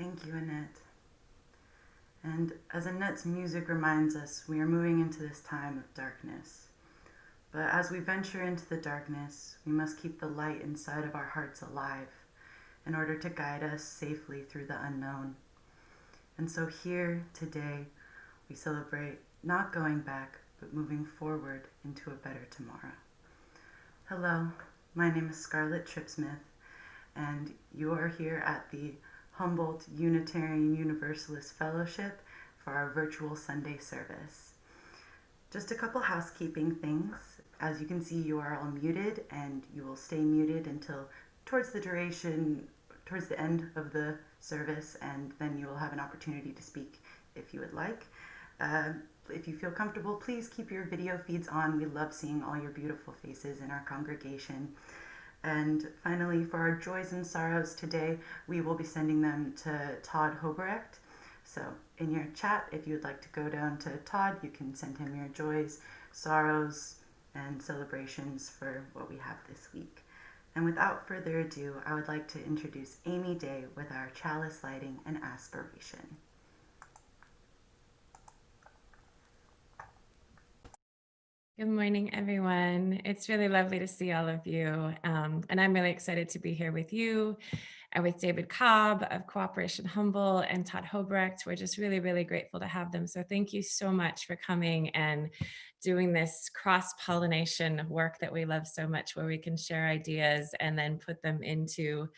Thank you, Annette. And as Annette's music reminds us, we are moving into this time of darkness. But as we venture into the darkness, we must keep the light inside of our hearts alive in order to guide us safely through the unknown. And so here today, we celebrate not going back, but moving forward into a better tomorrow. Hello, my name is Scarlett Tripsmith, and you are here at the Humboldt Unitarian Universalist Fellowship for our virtual Sunday service. Just a couple housekeeping things. As you can see, you are all muted, and you will stay muted until towards the end of the service, and then you will have an opportunity to speak if you would like. If you feel comfortable, please keep your video feeds on. We love seeing all your beautiful faces in our congregation. And finally, for our joys and sorrows today, we will be sending them to Todd Hoberecht. So in your chat, if you would like to go down to Todd, you can send him your joys, sorrows, and celebrations for what we have this week. And without further ado, I would like to introduce Amy Day with our chalice lighting and aspiration. Good morning, everyone. It's really lovely to see all of you. And I'm really excited to be here with you and with David Cobb of Cooperation Humboldt and Todd Hoberecht. We're just really, really grateful to have them. So thank you so much for coming and doing this cross-pollination work that we love so much, where we can share ideas and then put them into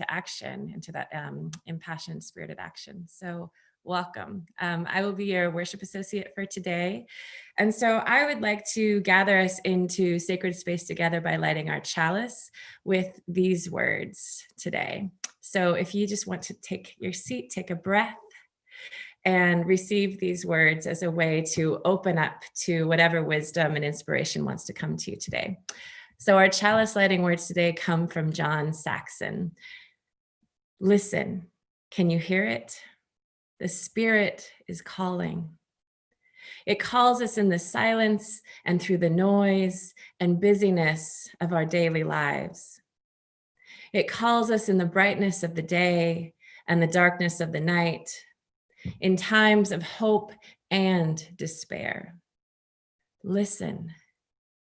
action, into that impassioned, spirited action. So welcome. I will be your worship associate for today. And so I would like to gather us into sacred space together by lighting our chalice with these words today. So if you just want to take your seat, take a breath, and receive these words as a way to open up to whatever wisdom and inspiration wants to come to you today. So our chalice lighting words today come from John Saxon. Listen, can you hear it? The Spirit is calling. It calls us in the silence and through the noise and busyness of our daily lives. It calls us in the brightness of the day and the darkness of the night, in times of hope and despair. Listen,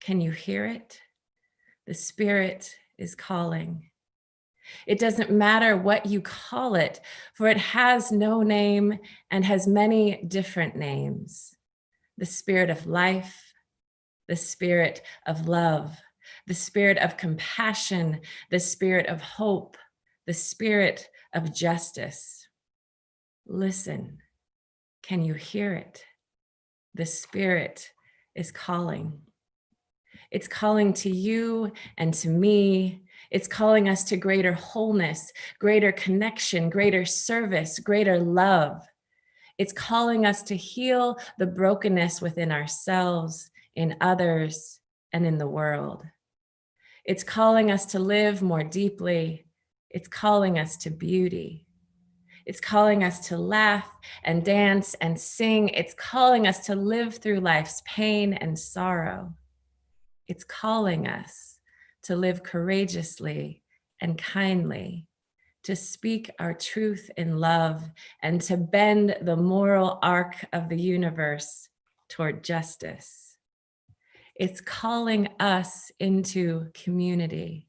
can you hear it? The Spirit is calling. It doesn't matter what you call it, for it has no name and has many different names. The Spirit of life, the Spirit of love, the Spirit of compassion, the Spirit of hope, the Spirit of justice. Listen, can you hear it? The Spirit is calling. It's calling to you and to me. It's calling us to greater wholeness, greater connection, greater service, greater love. It's calling us to heal the brokenness within ourselves, in others, and in the world. It's calling us to live more deeply. It's calling us to beauty. It's calling us to laugh and dance and sing. It's calling us to live through life's pain and sorrow. It's calling us to live courageously and kindly, to speak our truth in love, and to bend the moral arc of the universe toward justice. It's calling us into community.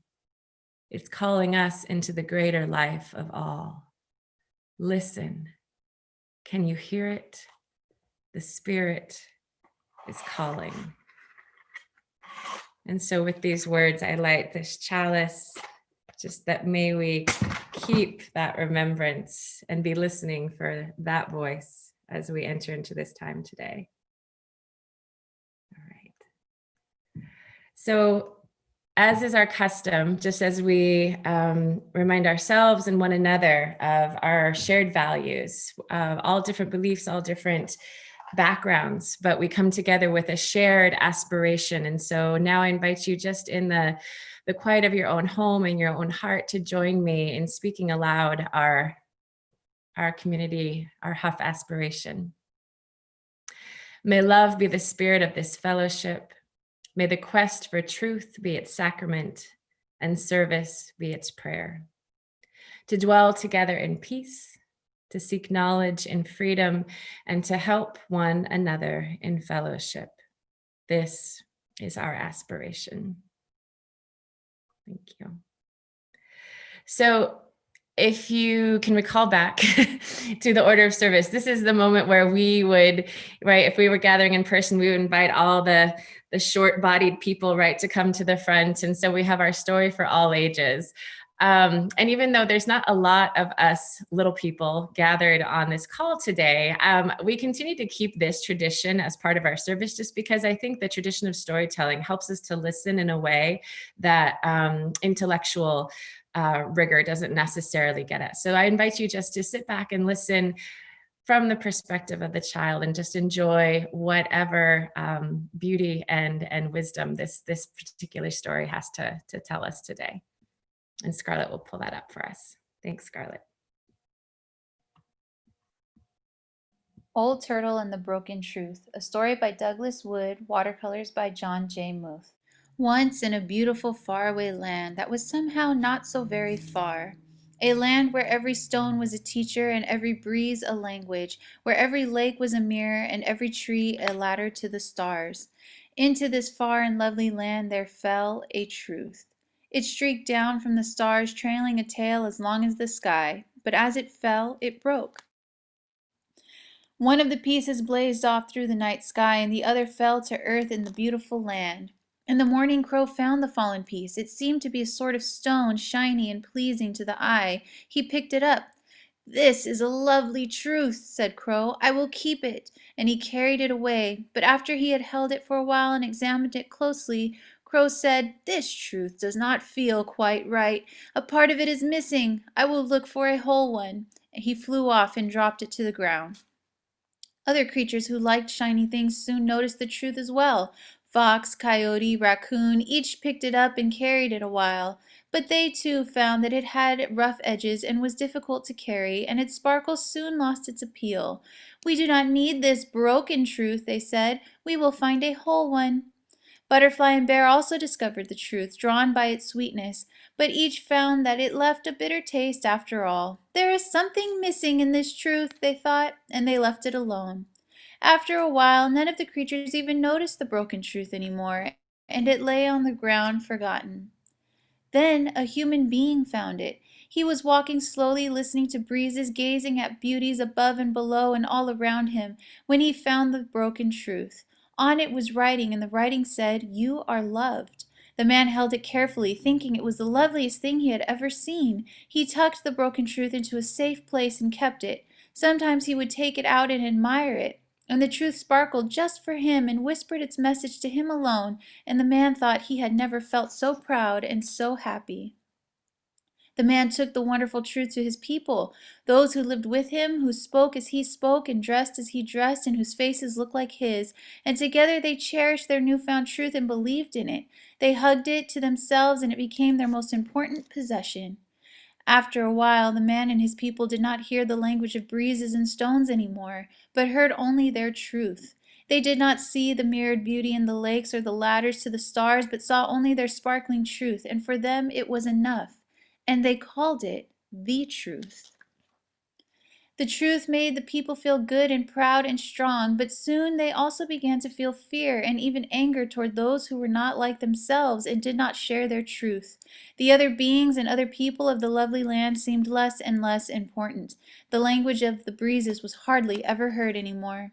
It's calling us into the greater life of all. Listen, can you hear it? The Spirit is calling. And so with these words, I light this chalice, just that may we keep that remembrance and be listening for that voice as we enter into this time today. All right. So as is our custom, just as we remind ourselves and one another of our shared values, all different beliefs, all different backgrounds, but we come together with a shared aspiration. And so now I invite you, just in the quiet of your own home and your own heart, to join me in speaking aloud our community, our Huff aspiration. May love be the spirit of this fellowship. May the quest for truth be its sacrament and service be its prayer. To dwell together in peace to seek knowledge in freedom, and to help one another in fellowship. This is our aspiration. Thank you. So, if you can recall back to the order of service, this is the moment where we would, right, if we were gathering in person, we would invite all the short-bodied people, right, to come to the front. And so we have our story for all ages. And even though there's not a lot of us little people gathered on this call today, we continue to keep this tradition as part of our service, just because I think the tradition of storytelling helps us to listen in a way that intellectual rigor doesn't necessarily get us. So I invite you just to sit back and listen from the perspective of the child and just enjoy whatever beauty and wisdom this particular story has to tell us today. And Scarlett will pull that up for us. Thanks, Scarlett. Old Turtle and the Broken Truth, a story by Douglas Wood, watercolors by John J. Muth. Once in a beautiful faraway land that was somehow not so very far, a land where every stone was a teacher and every breeze a language, where every lake was a mirror and every tree a ladder to the stars. Into this far and lovely land there fell a truth. It streaked down from the stars, trailing a tail as long as the sky, but as it fell, it broke. One of the pieces blazed off through the night sky, and the other fell to earth in the beautiful land. And the morning crow found the fallen piece. It seemed to be a sort of stone, shiny and pleasing to the eye. He picked it up. "This is a lovely truth," said Crow. "I will keep it." And he carried it away. But after he had held it for a while and examined it closely, Crow said, "This truth does not feel quite right. A part of it is missing. I will look for a whole one." And he flew off and dropped it to the ground. Other creatures who liked shiny things soon noticed the truth as well. Fox, Coyote, Raccoon each picked it up and carried it a while. But they too found that it had rough edges and was difficult to carry, and its sparkle soon lost its appeal. "We do not need this broken truth," they said. "We will find a whole one." Butterfly and Bear also discovered the truth, drawn by its sweetness, but each found that it left a bitter taste after all. "There is something missing in this truth," they thought, and they left it alone. After a while, none of the creatures even noticed the broken truth anymore, and it lay on the ground forgotten. Then a human being found it. He was walking slowly, listening to breezes, gazing at beauties above and below and all around him, when he found the broken truth. On it was writing, and the writing said, "You are loved." The man held it carefully, thinking it was the loveliest thing he had ever seen. He tucked the broken truth into a safe place and kept it. Sometimes he would take it out and admire it, and the truth sparkled just for him and whispered its message to him alone, and the man thought he had never felt so proud and so happy. The man took the wonderful truth to his people, those who lived with him, who spoke as he spoke and dressed as he dressed, and whose faces looked like his, and together they cherished their newfound truth and believed in it. They hugged it to themselves, and it became their most important possession. After a while, the man and his people did not hear the language of breezes and stones any more, but heard only their truth. They did not see the mirrored beauty in the lakes or the ladders to the stars, but saw only their sparkling truth, and for them it was enough, and they called it the truth. The truth made the people feel good and proud and strong, but soon they also began to feel fear and even anger toward those who were not like themselves and did not share their truth. The other beings and other people of the lovely land seemed less and less important. The language of the breezes was hardly ever heard anymore.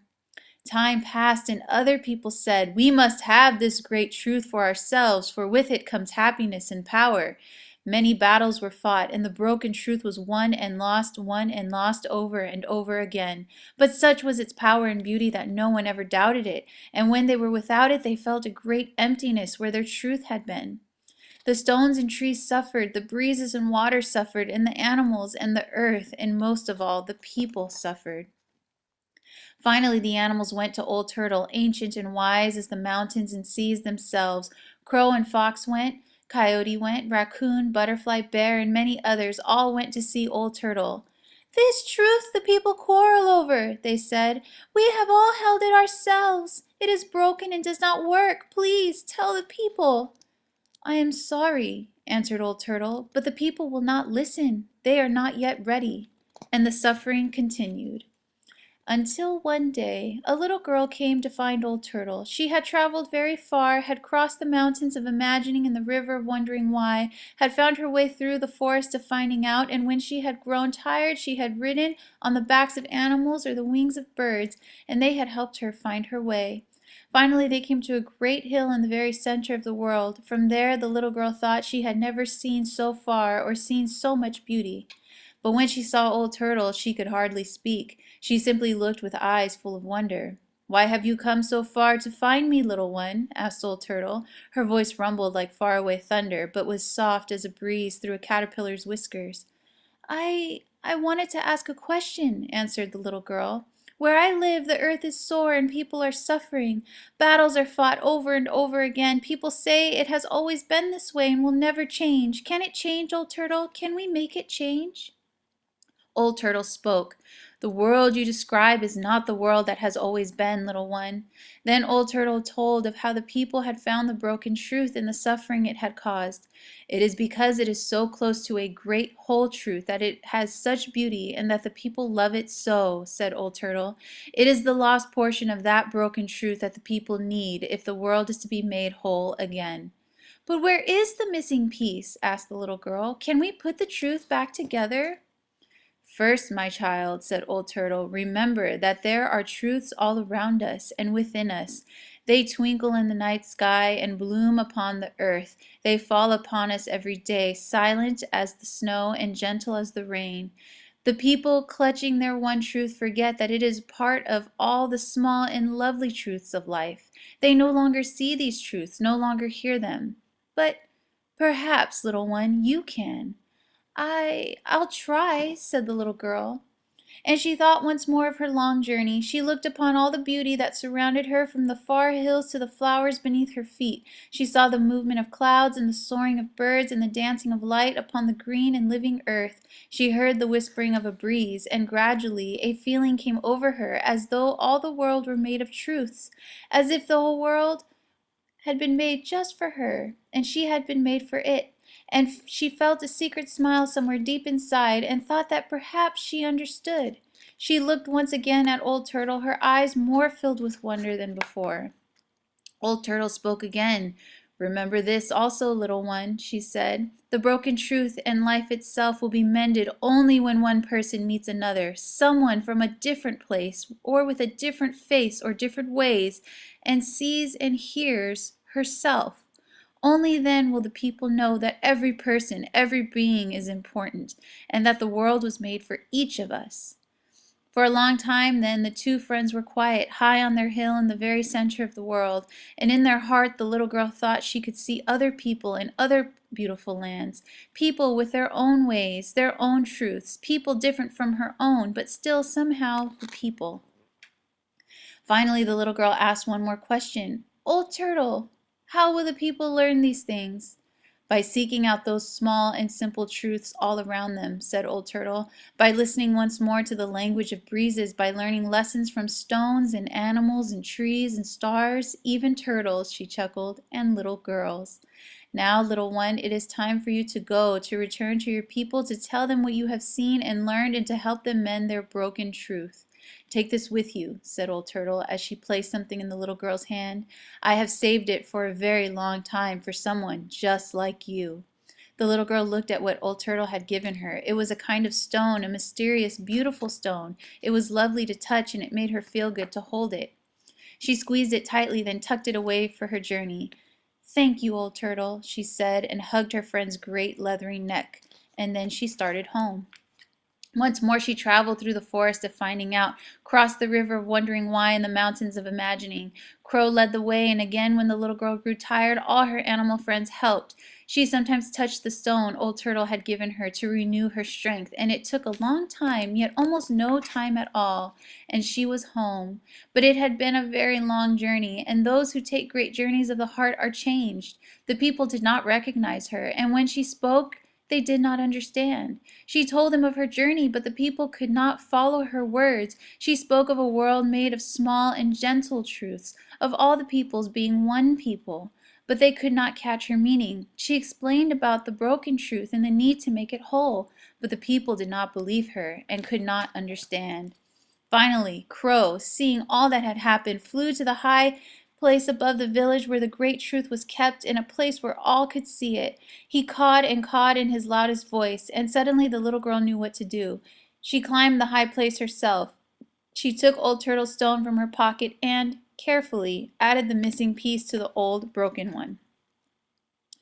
Time passed, and other people said, "We must have this great truth for ourselves, for with it comes happiness and power." Many battles were fought, and the broken truth was won and lost over and over again. But such was its power and beauty that no one ever doubted it, and when they were without it, they felt a great emptiness where their truth had been. The stones and trees suffered, the breezes and water suffered, and the animals and the earth, and most of all, the people suffered. Finally, the animals went to Old Turtle, ancient and wise as the mountains and seas themselves. Crow and Fox went, Coyote went, Raccoon, Butterfly, Bear, and many others all went to see Old Turtle. "This truth the people quarrel over," they said. "We have all held it ourselves. It is broken and does not work. Please tell the people." "I am sorry," answered Old Turtle, "but the people will not listen. They are not yet ready." and the suffering continued. Until one day a little girl came to find Old Turtle. She had traveled very far, had crossed the mountains of imagining and the river of wondering why, had found her way through the forest of finding out, and when she had grown tired she had ridden on the backs of animals or the wings of birds, and they had helped her find her way. Finally they came to a great hill in the very center of the world. From there the little girl thought she had never seen so far or seen so much beauty. But when she saw Old Turtle she could hardly speak. She simply looked with eyes full of wonder. "Why have you come so far to find me, little one?" asked Old Turtle. Her voice rumbled like faraway thunder, but was soft as a breeze through a caterpillar's whiskers. I wanted to ask a question," answered the little girl. "Where I live the earth is sore and people are suffering. Battles are fought over and over again. People say it has always been this way and will never change. Can it change, Old Turtle? Can we make it change?" Old Turtle spoke. "The world you describe is not the world that has always been, little one." Then Old Turtle told of how the people had found the broken truth in the suffering it had caused. "It is because it is so close to a great whole truth that it has such beauty and that the people love it so," said Old Turtle. "It is the lost portion of that broken truth that the people need if the world is to be made whole again." "But where is the missing piece?" asked the little girl. "Can we put the truth back together?" "First, my child," said Old Turtle, "remember that there are truths all around us and within us. They twinkle in the night sky and bloom upon the earth. They fall upon us every day, silent as the snow and gentle as the rain. The people clutching their one truth forget that it is part of all the small and lovely truths of life. They no longer see these truths, no longer hear them. But perhaps, little one, you can." "I'll try," said the little girl. And she thought once more of her long journey. She looked upon all the beauty that surrounded her, from the far hills to the flowers beneath her feet. She saw the movement of clouds and the soaring of birds and the dancing of light upon the green and living earth. She heard the whispering of a breeze, and gradually a feeling came over her as though all the world were made of truths, as if the whole world had been made just for her, and she had been made for it. And she felt a secret smile somewhere deep inside, and thought that perhaps she understood. She looked once again at Old Turtle, her eyes more filled with wonder than before. Old Turtle spoke again. "Remember this also, little one," she said. "The broken truth and life itself will be mended only when one person meets another, someone from a different place, or with a different face or different ways, and sees and hears herself. Only then will the people know that every person, every being is important, and that the world was made for each of us." For a long time then the two friends were quiet, high on their hill in the very center of the world, and in their heart the little girl thought she could see other people in other beautiful lands, people with their own ways, their own truths, people different from her own, but still somehow the people. Finally the little girl asked one more question. "Old Turtle, how will the people learn these things?" "By seeking out those small and simple truths all around them," said Old Turtle. "By listening once more to the language of breezes, by learning lessons from stones and animals and trees and stars, even turtles," she chuckled, "and little girls. Now, little one, it is time for you to go, to return to your people, to tell them what you have seen and learned, and to help them mend their broken truth. Take this with you," said Old Turtle, as she placed something in the little girl's hand. "I have saved it for a very long time for someone just like you." The little girl looked at what Old Turtle had given her. It was a kind of stone, a mysterious, beautiful stone. It was lovely to touch, and it made her feel good to hold it. She squeezed it tightly, then tucked it away for her journey. "Thank you, Old Turtle," she said, and hugged her friend's great leathery neck, and then she started home. Once more she traveled through the forest of finding out, crossed the river of wondering why, and the mountains of imagining. Crow led the way, and again when the little girl grew tired, all her animal friends helped. She sometimes touched the stone Old Turtle had given her to renew her strength, and it took a long time, yet almost no time at all, and she was home. But it had been a very long journey, and those who take great journeys of the heart are changed. The people did not recognize her, and when she spoke, they did not understand. She told them of her journey, but the people could not follow her words. She spoke of a world made of small and gentle truths, of all the peoples being one people, but they could not catch her meaning. She explained about the broken truth and the need to make it whole, But the people did not believe her and could not understand. Finally, Crow, seeing all that had happened, flew to the high place above the village where the great truth was kept, in a place where all could see it. He cawed and cawed in his loudest voice, and suddenly the little girl knew what to do. She climbed the high place herself. She took old Turtle's stone from her pocket and, carefully, added the missing piece to the old, broken one.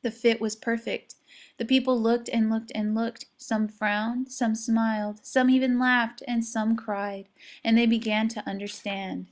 The fit was perfect. The people looked and looked and looked. Some frowned, some smiled, some even laughed, and some cried, and they began to understand.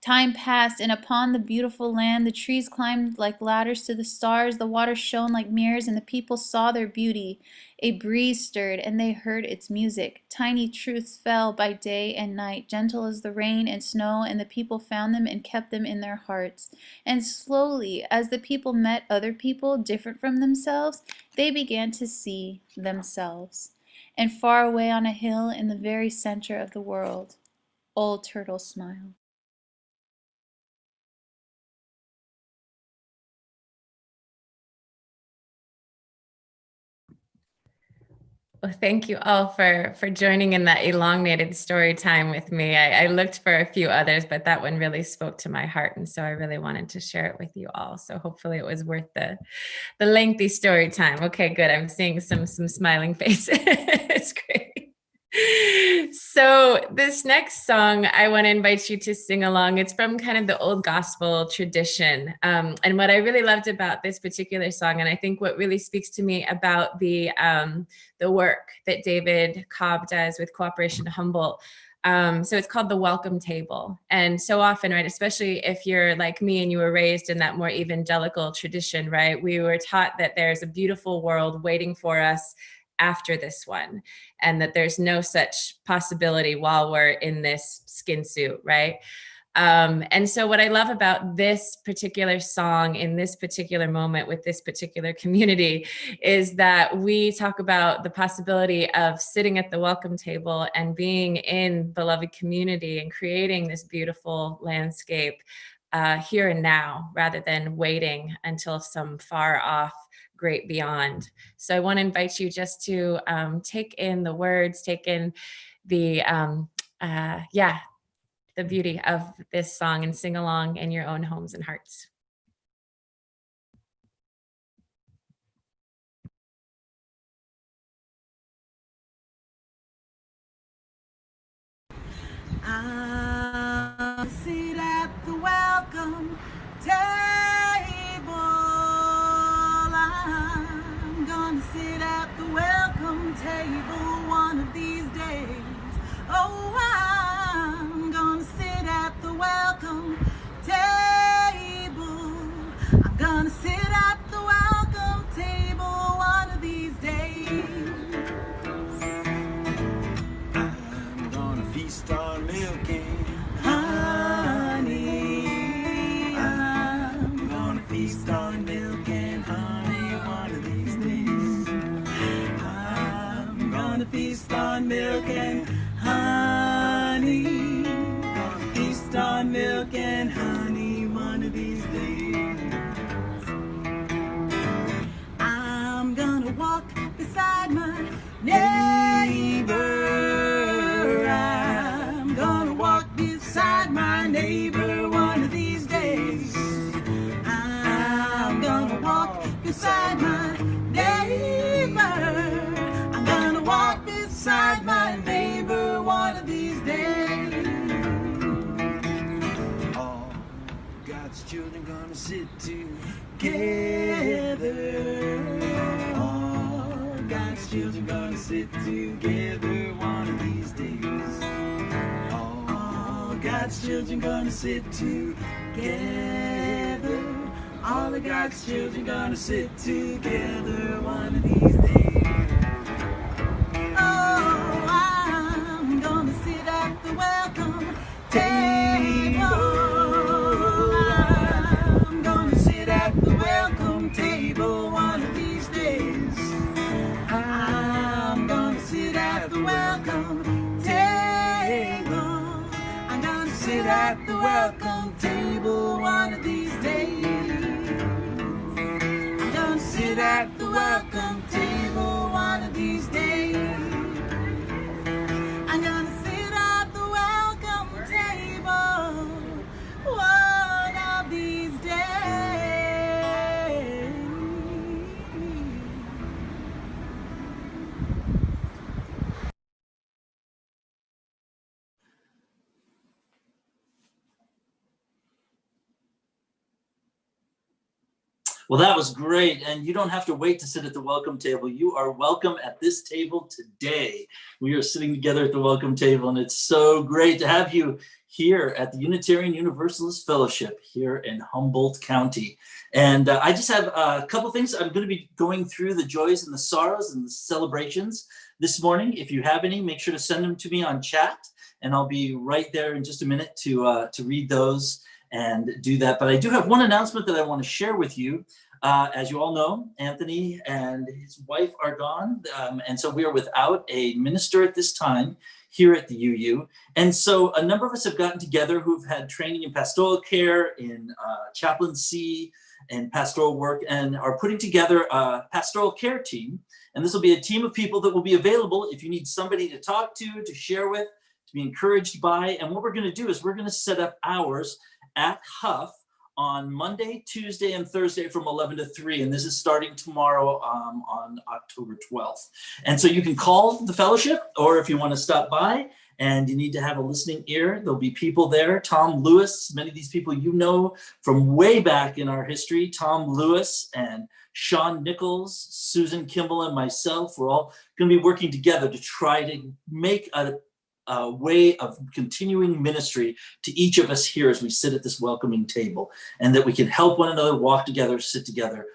Time passed, and upon the beautiful land the trees climbed like ladders to the stars, the water shone like mirrors, and the people saw their beauty. A breeze stirred, and they heard its music. Tiny truths fell by day and night, gentle as the rain and snow, and the people found them and kept them in their hearts. And slowly, as the people met other people different from themselves, they began to see themselves. And far away on a hill in the very center of the world, Old Turtle smiled. Well, thank you all for joining in that elongated story time with me. I looked for a few others, but that one really spoke to my heart, and so I really wanted to share it with you all. So hopefully it was worth the lengthy story time. Okay, good. I'm seeing some smiling faces. It's great. So this next song, I want to invite you to sing along. It's from kind of the old gospel tradition. And what I really loved about this particular song, and I think what really speaks to me about the work that David Cobb does with Cooperation Humboldt. So it's called the Welcome Table. And so often, right, especially if you're like me and you were raised in that more evangelical tradition, right, we were taught that there's a beautiful world waiting for us after this one, and that there's no such possibility while we're in this skin suit, right? And so what I love about this particular song in this particular moment with this particular community is that we talk about the possibility of sitting at the welcome table and being in beloved community and creating this beautiful landscape here and now, rather than waiting until some far off great beyond. So I want to invite you just to take in the words, take in the the beauty of this song and sing along in your own homes and hearts. I'll sit at the welcome table. I'm gonna sit at the welcome table one of these days. Oh, I'm gonna sit at the welcome table. I'm gonna sit at the welcome table one of these days. I'm gonna feast on milk and honey. I'm gonna feast on milk and honey one of these days. I'm gonna feast on milk and honey. Gonna feast on milk and honey one of these days. I'm gonna walk beside my neighbor. I'm gonna walk beside my neighbor one of these days. I'm gonna walk beside my neighbor. I'm gonna walk beside my neighbor one of these days. All God's children gonna sit together. All God's children gonna sit together one of these days. All God's children gonna sit together. All of God's children gonna sit together one of these days. Oh, I'm gonna sit at the welcome table. I'm gonna sit at the welcome table one of these days. I'm gonna sit at the welcome table. I'm gonna sit at the welcome table one of these days. I'm gonna sit at the welcome table one of these days. Well, that was great. And you don't have to wait to sit at the welcome table. You are welcome at this table today. We are sitting together at the welcome table, and it's so great to have you here at the Unitarian Universalist Fellowship here in Humboldt County. And I just have a couple things. I'm going to be going through the joys and the sorrows and the celebrations this morning. If you have any, make sure to send them to me on chat, and I'll be right there in just a minute to read those and do that. But I do have one announcement that I want to share with you. As you all know, Anthony and his wife are gone, and so we are without a minister at this time here at the UU. And so a number of us have gotten together who've had training in pastoral care, in chaplaincy, and pastoral work, and are putting together a pastoral care team. And this will be a team of people that will be available if you need somebody to talk to share with, to be encouraged by. And what we're going to do is we're going to set up hours at Huff on Monday, Tuesday, and Thursday from 11 to 3. And this is starting tomorrow on October 12th. And so you can call the fellowship, or if you want to stop by and you need to have a listening ear, there'll be people there. Tom Lewis, many of these people you know from way back in our history. Tom Lewis and Sean Nichols, Susan Kimball, and myself, we're all going to be working together to try to make a way of continuing ministry to each of us here as we sit at this welcoming table, and that we can help one another walk together, sit together,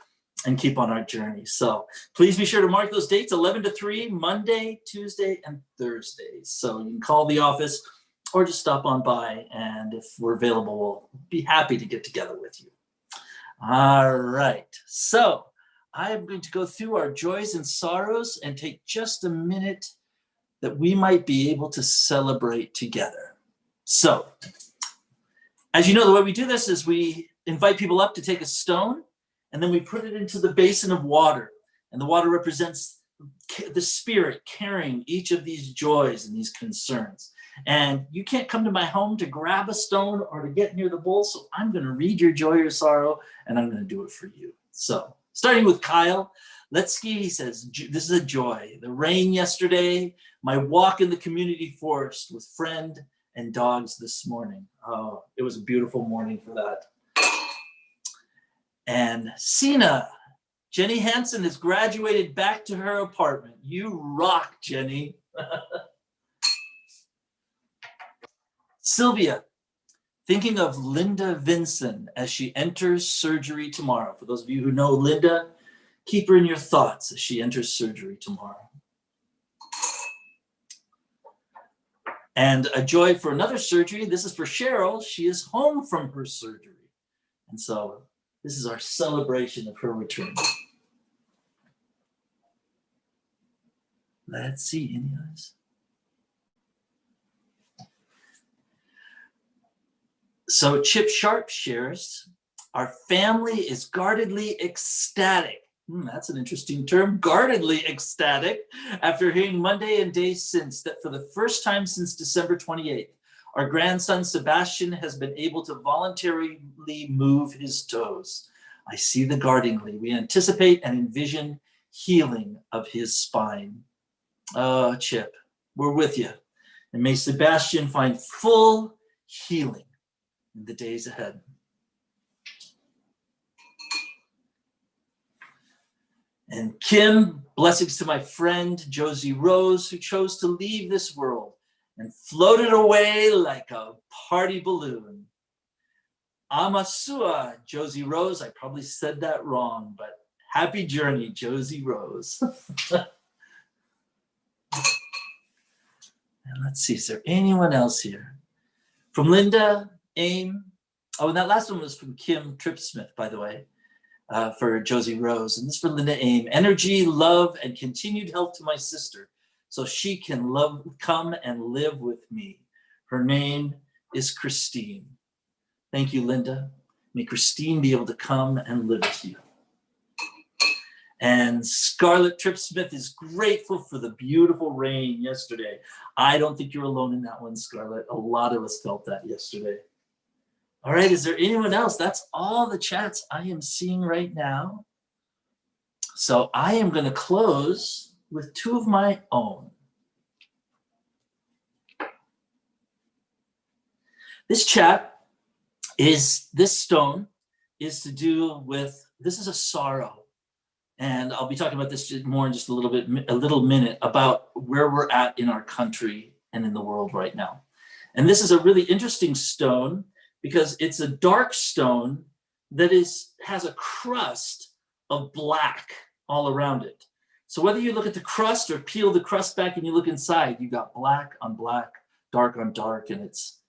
and keep on our journey. So please be sure to mark those dates, 11 to 3, Monday, Tuesday, and Thursdays. So you can call the office or just stop on by, and if we're available, we'll be happy to get together with you. All right, so I am going to go through our joys and sorrows and take just a minute that we might be able to celebrate together. So, as you know, the way we do this is we invite people up to take a stone, and then we put it into the basin of water. And the water represents the Spirit carrying each of these joys and these concerns. And you can't come to my home to grab a stone or to get near the bowl, so I'm going to read your joy or sorrow, and I'm going to do it for you. So, starting with Kyle. Letsky, he says, this is a joy. The rain yesterday, my walk in the community forest with friend and dogs this morning. Oh, it was a beautiful morning for that. And Sina, Jenny Hansen has graduated back to her apartment. You rock, Jenny. Sylvia, thinking of Linda Vinson as she enters surgery tomorrow. For those of you who know Linda, keep her in your thoughts as she enters surgery tomorrow. And a joy for another surgery. This is for Cheryl. She is home from her surgery. And so this is our celebration of her return. Let's see, any others? So Chip Sharp shares, our family is guardedly ecstatic. That's an interesting term, guardedly ecstatic, after hearing Monday and days since that for the first time since December 28th, our grandson Sebastian has been able to voluntarily move his toes. I see the guardingly. We anticipate and envision healing of his spine. Oh, Chip, we're with you. And may Sebastian find full healing in the days ahead. And Kim, blessings to my friend Josie Rose, who chose to leave this world and floated away like a party balloon. Amasua, Josie Rose. I probably said that wrong, but happy journey, Josie Rose. And let's see, is there anyone else here? From Linda, Aim. Oh, and that last one was from Kim Trippsmith, by the way. For Josie Rose, and this for Linda Aim. Energy, love, and continued health to my sister, so she can come and live with me. Her name is Christine. Thank you, Linda. May Christine be able to come and live with you. And Scarlett Trippsmith is grateful for the beautiful rain yesterday. I don't think you're alone in that one, Scarlett. A lot of us felt that yesterday. All right, is there anyone else? That's all the chats I am seeing right now. So I am going to close with two of my own. This stone is to do with this is a sorrow. And I'll be talking about this more in just a little minute about where we're at in our country and in the world right now. And this is a really interesting stone because it's a dark stone that has a crust of black all around it. So whether you look at the crust or peel the crust back and you look inside, you got black on black, dark on dark, and it's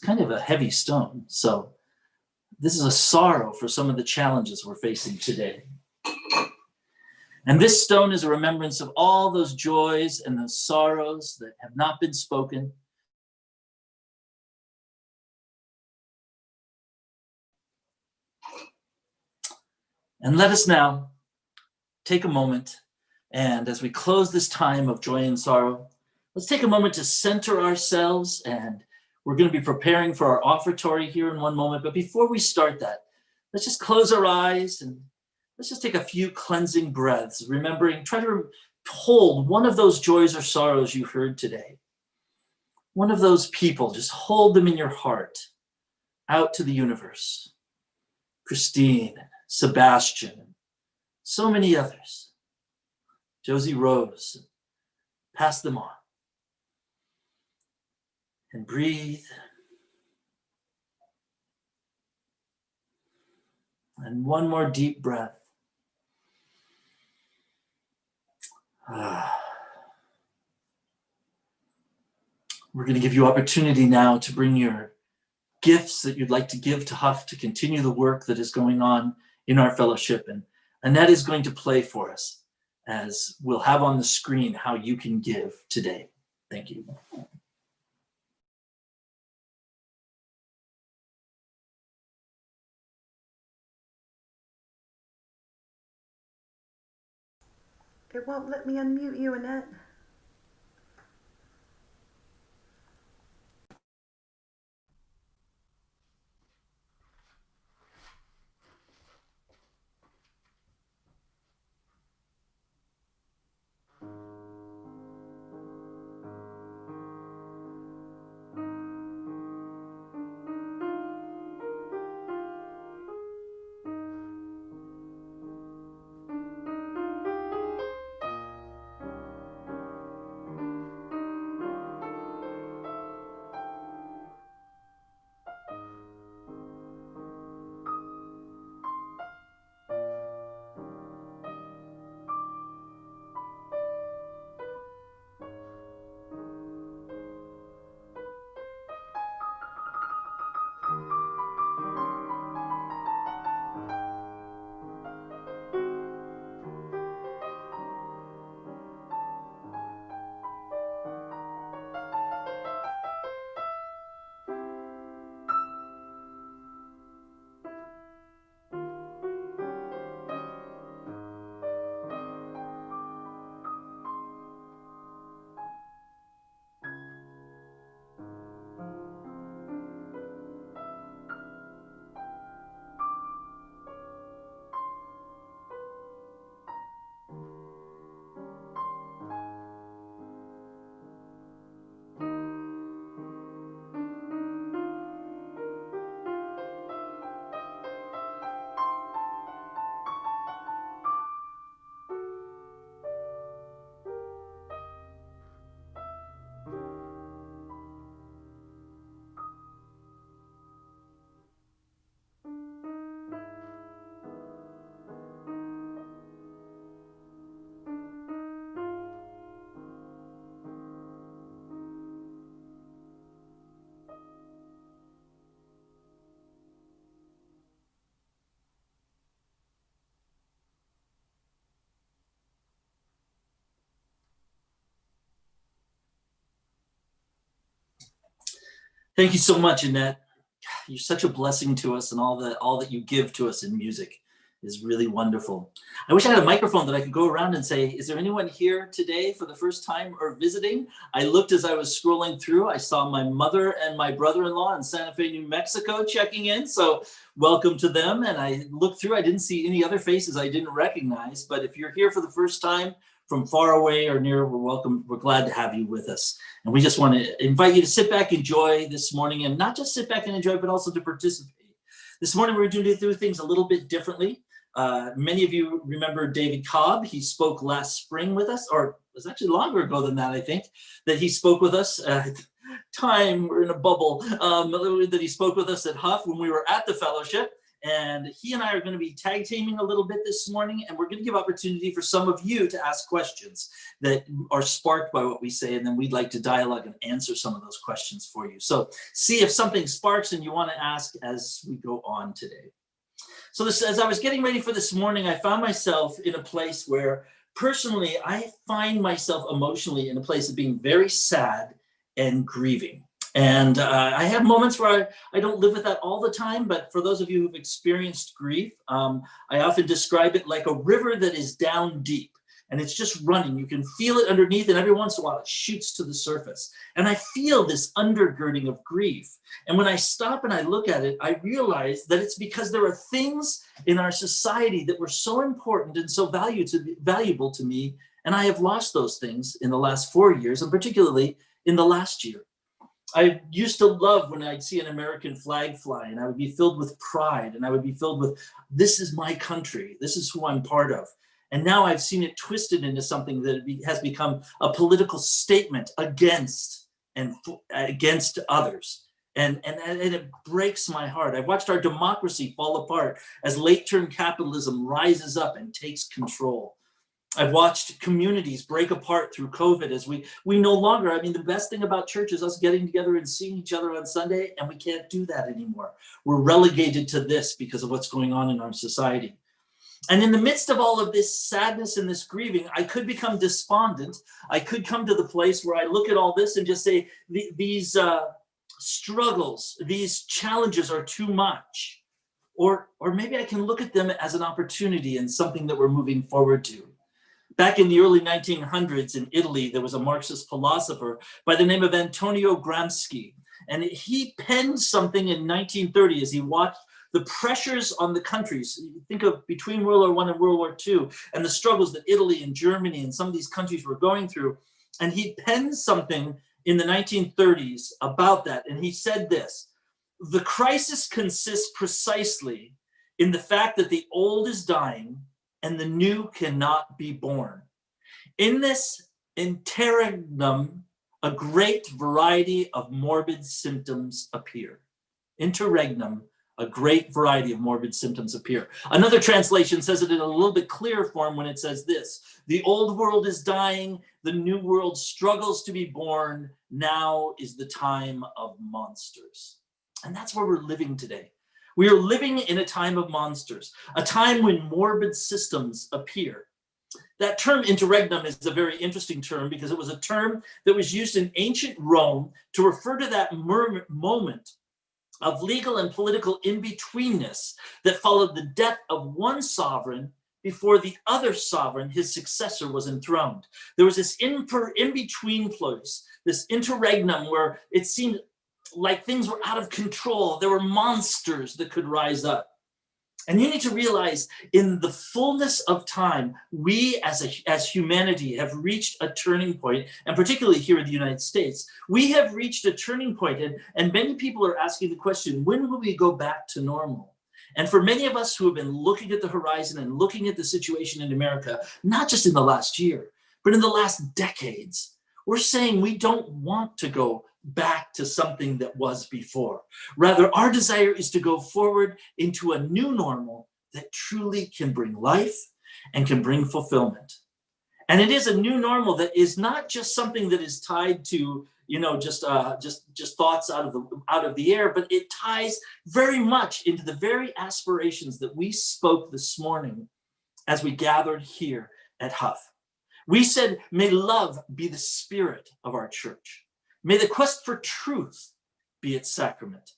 kind of a heavy stone. So this is a sorrow for some of the challenges we're facing today. And this stone is a remembrance of all those joys and those sorrows that have not been spoken. And let us now take a moment, and as we close this time of joy and sorrow, let's take a moment to center ourselves, and we're going to be preparing for our offertory here in one moment. But before we start that, let's just close our eyes and let's just take a few cleansing breaths, remembering, try to hold one of those joys or sorrows you heard today. One of those people, just hold them in your heart, out to the universe. Christine, Sebastian, so many others. Josie Rose, pass them on. And breathe. And one more deep breath. We're going to give you opportunity now to bring your gifts that you'd like to give to Huff to continue the work that is going on in our fellowship. And Annette is going to play for us as we'll have on the screen how you can give today. Thank you. It won't let me unmute you, Annette. Thank you so much, Annette. You're such a blessing to us, and all that you give to us in music is really wonderful. I wish I had a microphone that I could go around and say, is there anyone here today for the first time or visiting? I looked as I was scrolling through. I saw my mother and my brother-in-law in Santa Fe, New Mexico checking in. So welcome to them. And I looked through, I didn't see any other faces I didn't recognize. But if you're here for the first time from far away or near, we're welcome. We're glad to have you with us. And we just want to invite you to sit back, enjoy this morning, and not just sit back and enjoy, but also to participate. This morning, we're going to do things a little bit differently. Many of you remember David Cobb. He spoke last spring with us, or it was actually longer ago than that, I think, that he spoke with us. Time, we're in a bubble, that he spoke with us at Huff when we were at the fellowship. And he and I are going to be tag teaming a little bit this morning, and we're going to give opportunity for some of you to ask questions that are sparked by what we say, and then we'd like to dialogue and answer some of those questions for you. So see if something sparks and you want to ask as we go on today. So as I was getting ready for this morning, I found myself in a place where personally, I find myself emotionally in a place of being very sad and grieving. And I have moments where I don't live with that all the time, but for those of you who've experienced grief, I often describe it like a river that is down deep and it's just running. You can feel it underneath, and every once in a while it shoots to the surface. And I feel this undergirding of grief. And when I stop and I look at it, I realize that it's because there are things in our society that were so important and so valuable to me, and I have lost those things in the last 4 years, and particularly in the last year. I used to love when I'd see an American flag fly, and I would be filled with pride, and I would be filled with, this is my country, this is who I'm part of. And now I've seen it twisted into something that has become a political statement against others. And it breaks my heart. I've watched our democracy fall apart as late-term capitalism rises up and takes control. I've watched communities break apart through COVID as we no longer, I mean, the best thing about church is us getting together and seeing each other on Sunday, and we can't do that anymore. We're relegated to this because of what's going on in our society. And in the midst of all of this sadness and this grieving, I could become despondent. I could come to the place where I look at all this and just say, these struggles, these challenges are too much. Or maybe I can look at them as an opportunity and something that we're moving forward to. Back in the early 1900s in Italy, there was a Marxist philosopher by the name of Antonio Gramsci. And he penned something in 1930 as he watched the pressures on the countries. You think of between World War I and World War II and the struggles that Italy and Germany and some of these countries were going through. And he penned something in the 1930s about that. And he said this: the crisis consists precisely in the fact that the old is dying and the new cannot be born. In this interregnum, a great variety of morbid symptoms appear. Interregnum, a great variety of morbid symptoms appear. Another translation says it in a little bit clearer form when it says this: the old world is dying, the new world struggles to be born, now is the time of monsters. And that's where we're living today. We are living in a time of monsters, a time when morbid systems appear. That term interregnum is a very interesting term because it was a term that was used in ancient Rome to refer to that moment of legal and political in-betweenness that followed the death of one sovereign before the other sovereign, his successor, was enthroned. There was this in-between place, this interregnum, where it seemed like things were out of control. There were monsters that could rise up. And you need to realize, in the fullness of time, we as humanity have reached a turning point, and particularly here in the United States, we have reached a turning point, and many people are asking the question, when will we go back to normal? And for many of us who have been looking at the horizon and looking at the situation in America, not just in the last year, but in the last decades, we're saying we don't want to go back to something that was before. Rather, our desire is to go forward into a new normal that truly can bring life and can bring fulfillment. And it is a new normal that is not just something that is tied to, just thoughts out of the air, but it ties very much into the very aspirations that we spoke this morning as we gathered here at Huff. We said, may love be the spirit of our church. May the quest for truth be its sacrament.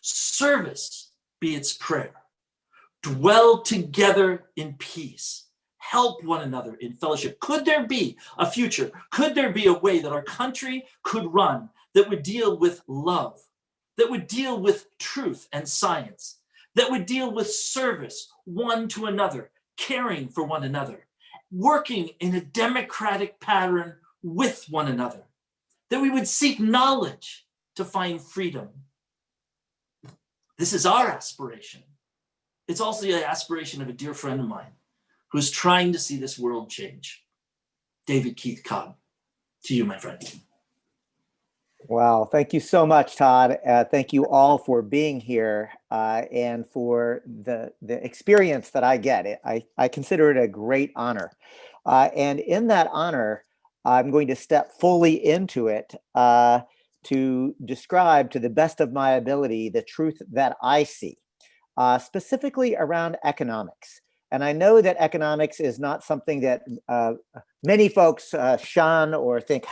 Service be its prayer. Dwell together in peace. Help one another in fellowship. Could there be a future? Could there be a way that our country could run that would deal with love, that would deal with truth and science, that would deal with service one to another, caring for one another, working in a democratic pattern with one another, that we would seek knowledge to find freedom? This is our aspiration. It's also the aspiration of a dear friend of mine who's trying to see this world change. David Keith Cobb. To you, my friend. Wow, thank you so much, Todd. Thank you all for being here and for the experience that I get. I consider it a great honor. And in that honor, I'm going to step fully into it to describe to the best of my ability the truth that I see, specifically around economics. And I know that economics is not something that many folks shun or think,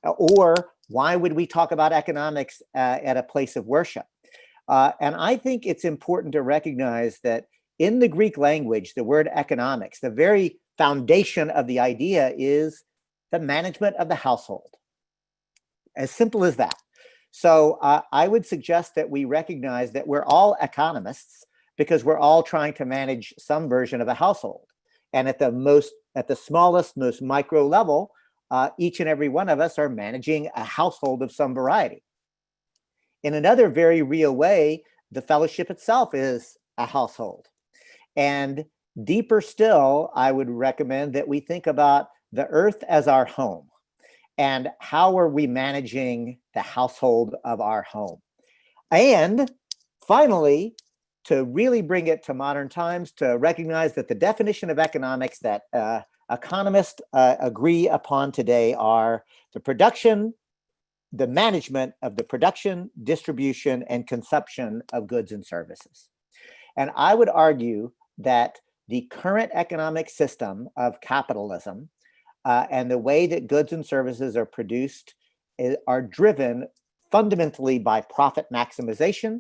or why would we talk about economics at a place of worship? And I think it's important to recognize that in the Greek language, the word economics, the very foundation of the idea is the management of the household. As simple as that. So I would suggest that we recognize that we're all economists because we're all trying to manage some version of a household. And at the smallest, most micro level, each and every one of us are managing a household of some variety. In another very real way, the fellowship itself is a household. And deeper still, I would recommend that we think about the earth as our home. And how are we managing the household of our home? And finally, to really bring it to modern times, to recognize that the definition of economics that economists agree upon today are the production, the management of the production, distribution, and consumption of goods and services. And I would argue that the current economic system of capitalism and the way that goods and services are produced are driven fundamentally by profit maximization,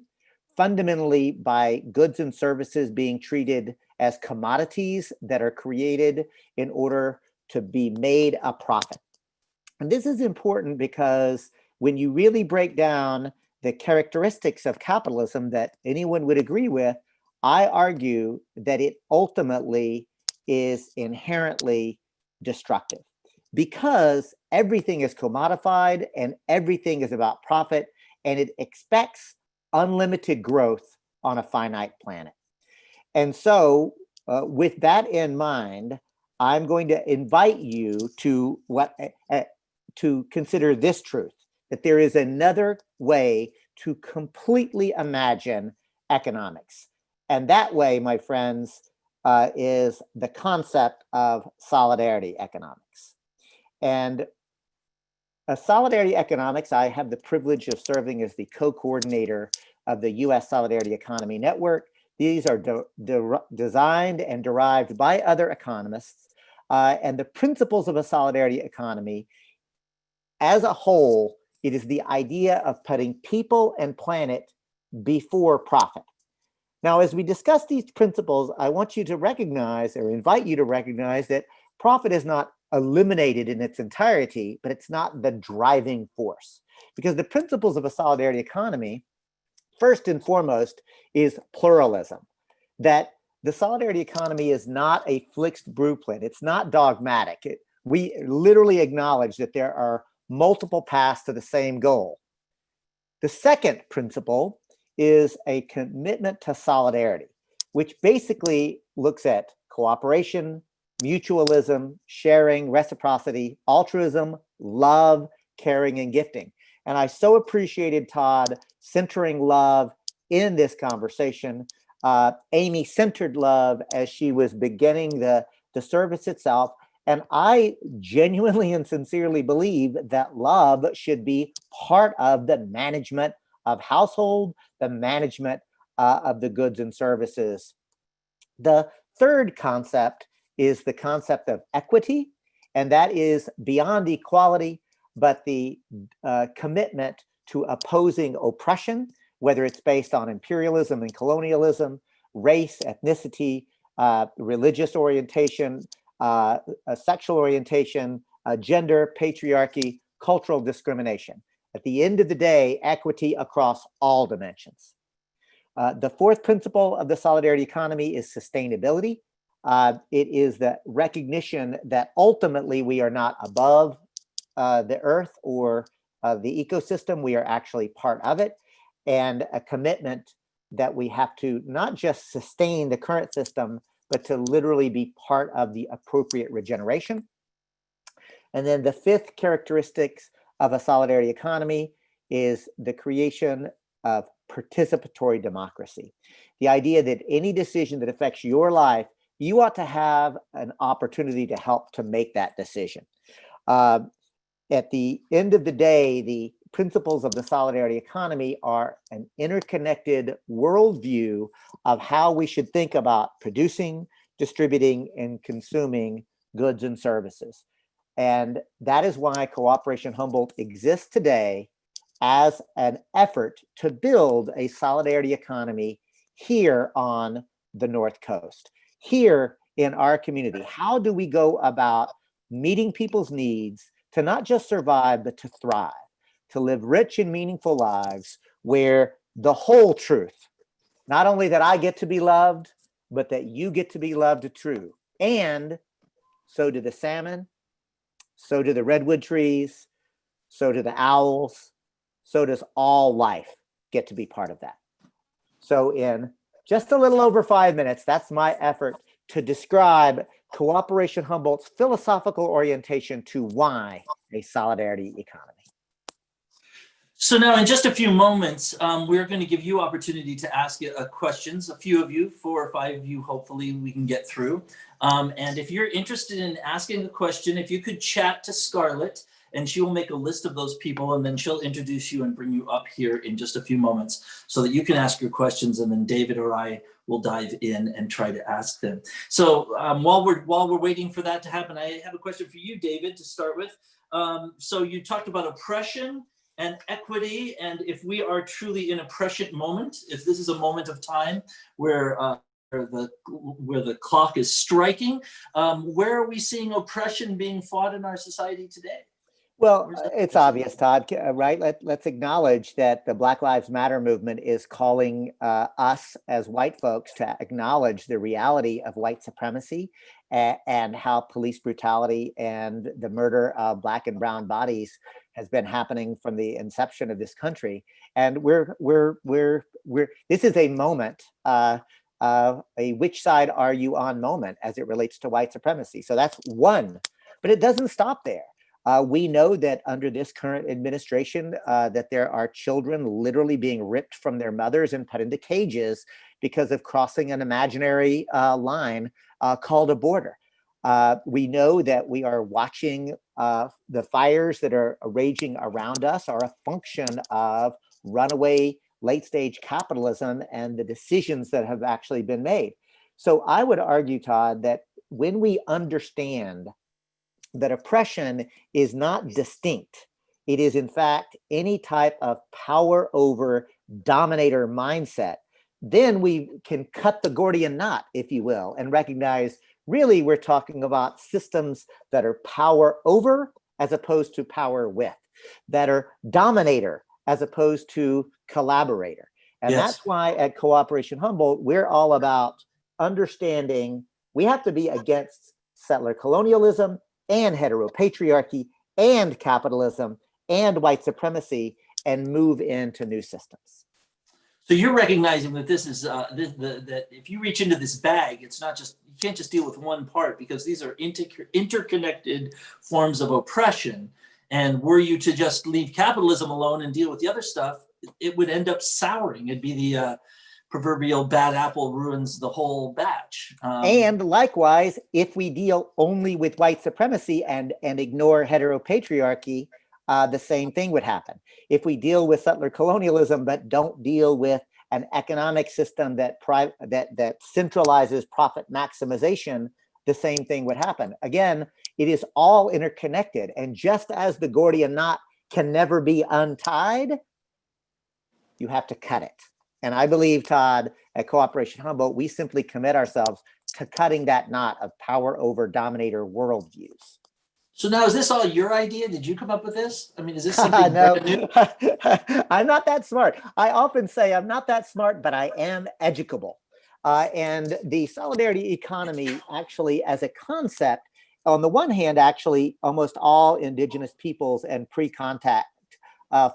fundamentally by goods and services being treated as commodities that are created in order to be made a profit. And this is important because when you really break down the characteristics of capitalism that anyone would agree with, I argue that it ultimately is inherently destructive because everything is commodified and everything is about profit, and it expects unlimited growth on a finite planet. And so with that in mind, I'm going to invite you to to consider this truth, that there is another way to completely imagine economics. And that way, my friends, is the concept of solidarity economics. And solidarity economics, I have the privilege of serving as the co-coordinator of the U.S. Solidarity Economy Network. These are designed and derived by other economists. And the principles of a solidarity economy, as a whole, it is the idea of putting people and planet before profit. Now, as we discuss these principles, I want you to recognize, or invite you to recognize, that profit is not eliminated in its entirety, but it's not the driving force. Because the principles of a solidarity economy, first and foremost, is pluralism. That the solidarity economy is not a fixed blueprint. It's not dogmatic. We literally acknowledge that there are multiple paths to the same goal. The second principle is a commitment to solidarity, which basically looks at cooperation, mutualism, sharing, reciprocity, altruism, love, caring, and gifting. And I so appreciated Todd centering love in this conversation. Amy centered love as she was beginning the service itself. And I genuinely and sincerely believe that love should be part of the management of household, the management of the goods and services. The third concept is the concept of equity, and that is beyond equality, but the commitment to opposing oppression, whether it's based on imperialism and colonialism, race, ethnicity, religious orientation, sexual orientation, gender, patriarchy, cultural discrimination. At the end of the day, equity across all dimensions. The fourth principle of the solidarity economy is sustainability. It is the recognition that ultimately we are not above the earth or the ecosystem. We are actually part of it, and a commitment that we have to not just sustain the current system, but to literally be part of the appropriate regeneration. And then the fifth characteristics of a solidarity economy is the creation of participatory democracy. The idea that any decision that affects your life, you ought to have an opportunity to help to make that decision. At the end of the day, the principles of the solidarity economy are an interconnected worldview of how we should think about producing, distributing, and consuming goods and services. And that is why Cooperation Humboldt exists today as an effort to build a solidarity economy here on the North Coast, here in our community. How do we go about meeting people's needs to not just survive, but to thrive, to live rich and meaningful lives where the whole truth, not only that I get to be loved, but that you get to be loved true. And so do the salmon, so do the redwood trees, so do the owls, so does all life get to be part of that. So in just a little over 5 minutes, that's my effort to describe Cooperation Humboldt's philosophical orientation to why a solidarity economy. So now in just a few moments, we're going to give you opportunity to ask questions, a few of you, 4 or 5 of you, hopefully we can get through. And if you're interested in asking a question, if you could chat to Scarlett, and she will make a list of those people, and then she'll introduce you and bring you up here in just a few moments so that you can ask your questions, and then David or I will dive in and try to ask them. So while we're waiting for that to happen, I have a question for you, David, to start with. So you talked about oppression and equity, and if we are truly in a prescient moment, if this is a moment of time where the clock is striking, where are we seeing oppression being fought in our society today? Well, it's obvious, Todd, right? Let's acknowledge that the Black Lives Matter movement is calling us as white folks to acknowledge the reality of white supremacy and how police brutality and the murder of Black and brown bodies has been happening from the inception of this country. And this is a moment, a which side are you on moment as it relates to white supremacy. So that's one, but it doesn't stop there. We know that under this current administration, that there are children literally being ripped from their mothers and put into cages because of crossing an imaginary line called a border. We know that we are watching the fires that are raging around us are a function of runaway late-stage capitalism and the decisions that have actually been made. So I would argue, Todd, that when we understand that oppression is not distinct, it is in fact any type of power over dominator mindset, then we can cut the Gordian knot, if you will, and recognize really we're talking about systems that are power over as opposed to power with, that are dominator as opposed to collaborator. And Yes. That's why at Cooperation Humboldt, we're all about understanding we have to be against settler colonialism and heteropatriarchy and capitalism and white supremacy and move into new systems. So you're recognizing that this is that if you reach into this bag, it's not just, you can't just deal with one part, because these are interconnected forms of oppression. And were you to just leave capitalism alone and deal with the other stuff, it would end up souring. It'd be the proverbial bad apple ruins the whole batch. And likewise, if we deal only with white supremacy and ignore heteropatriarchy, the same thing would happen. If we deal with settler colonialism but don't deal with an economic system that centralizes profit maximization, the same thing would happen. Again, it is all interconnected. And just as the Gordian knot can never be untied, you have to cut it. And I believe, Todd, at Cooperation Humboldt, we simply commit ourselves to cutting that knot of power over dominator worldviews. So now, is this all your idea? Did you come up with this? I mean, is this something No, brand new? I'm not that smart. I often say I'm not that smart, but I am educable. And the solidarity economy actually as a concept, on the one hand, actually almost all indigenous peoples and pre-contact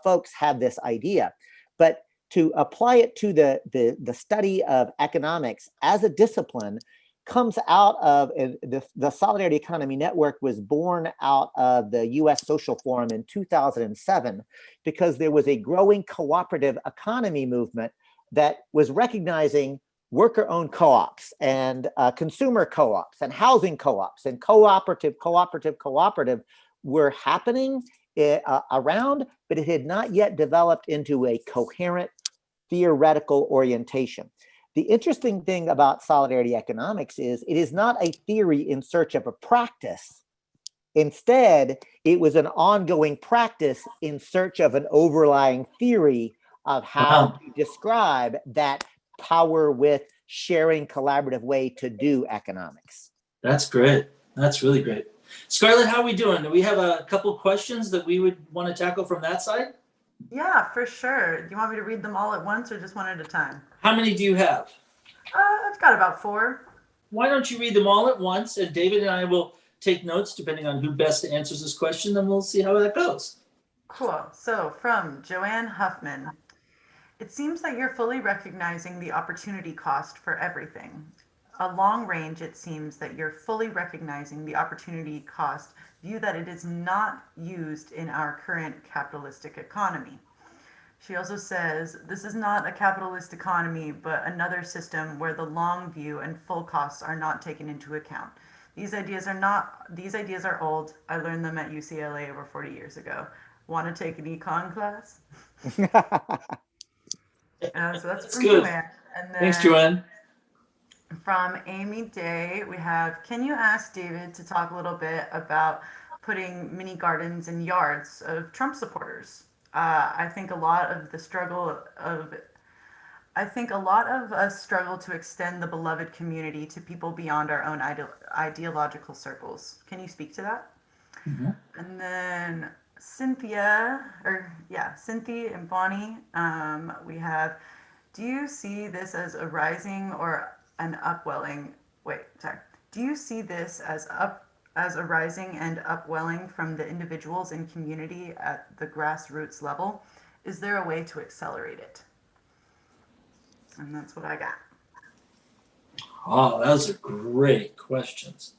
folks have this idea. But to apply it to the study of economics as a discipline comes out of the Solidarity Economy Network was born out of the US Social Forum in 2007, because there was a growing cooperative economy movement that was recognizing worker-owned co-ops and consumer co-ops and housing co-ops and cooperative were happening around, but it had not yet developed into a coherent theoretical orientation. The interesting thing about solidarity economics is it is not a theory in search of a practice. Instead, it was an ongoing practice in search of an overlying theory of how to describe that power with sharing collaborative way to do economics. That's great. That's really great. Scarlett, how are we doing? Do we have a couple questions that we would want to tackle from that side? Yeah, for sure. Do you want me to read them all at once or just one at a time? How many do you have? I've got about 4. Why don't you read them all at once, and David and I will take notes depending on who best answers this question, and we'll see how that goes. Cool. So from Joanne Huffman, it seems that you're fully recognizing the opportunity cost for everything. A long range, it seems that you're fully recognizing the opportunity cost view that it is not used in our current capitalistic economy. She also says, this is not a capitalist economy, but another system where the long view and full costs are not taken into account. These ideas are old. I learned them at UCLA over 40 years ago. Want to take an econ class? So that's from good. Joanne. And then Thanks, Joanne. from Amy Day, we have, can you ask David to talk a little bit about putting mini gardens in yards of Trump supporters? I think a lot of us struggle to extend the beloved community to people beyond our own ideological circles. Can you speak to that? Mm-hmm. And then Cynthia and Bonnie, we have, do you see this as a rising or an upwelling? Do you see this as a rising and upwelling from the individuals and community at the grassroots level? Is there a way to accelerate it? And that's what I got. Oh, those are great questions.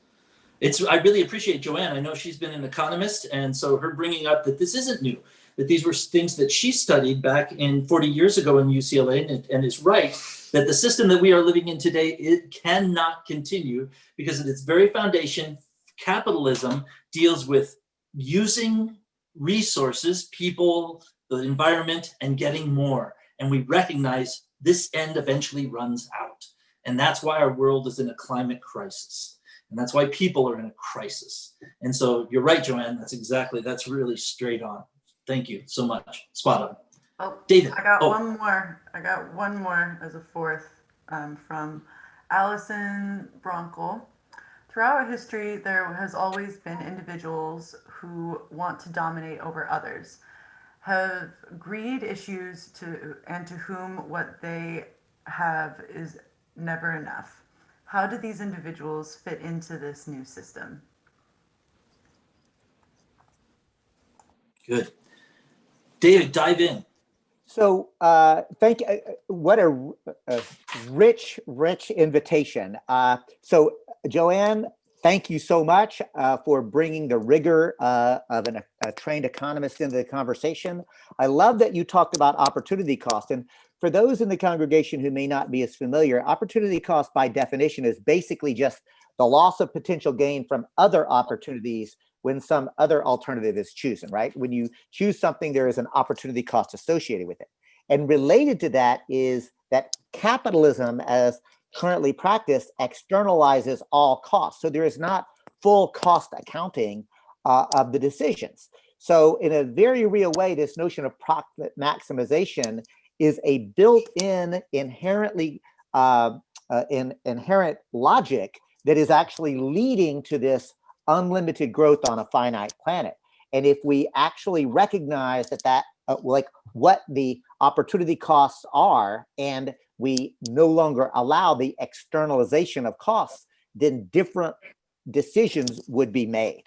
I really appreciate Joanne. I know she's been an economist, and so her bringing up that this isn't new, that these were things that she studied back in 40 years ago in UCLA, and is right that the system that we are living in today, it cannot continue because at its very foundation, capitalism deals with using resources, people, the environment, and getting more. And we recognize this end eventually runs out. And that's why our world is in a climate crisis. And that's why people are in a crisis. And so you're right, Joanne, that's really straight on. Thank you so much. Spot on. Oh, David. I got one more. I got one more as a fourth from Allison Bronkel. Throughout history, there has always been individuals who want to dominate over others, have greed issues and to whom what they have is never enough. How do these individuals fit into this new system? Good. David, dive in. So thank you. What a rich invitation. So Joanne, thank you so much for bringing the rigor of a trained economist into the conversation. I love that you talked about opportunity cost. And for those in the congregation who may not be as familiar, opportunity cost by definition is basically just the loss of potential gain from other opportunities when some other alternative is chosen, right? When you choose something, there is an opportunity cost associated with it. And related to that is that capitalism, as currently practiced, externalizes all costs. So there is not full cost accounting of the decisions. So in a very real way, this notion of profit maximization is a built-in inherent logic that is actually leading to this unlimited growth on a finite planet. And if we actually recognize that like what the opportunity costs are, and we no longer allow the externalization of costs, then different decisions would be made.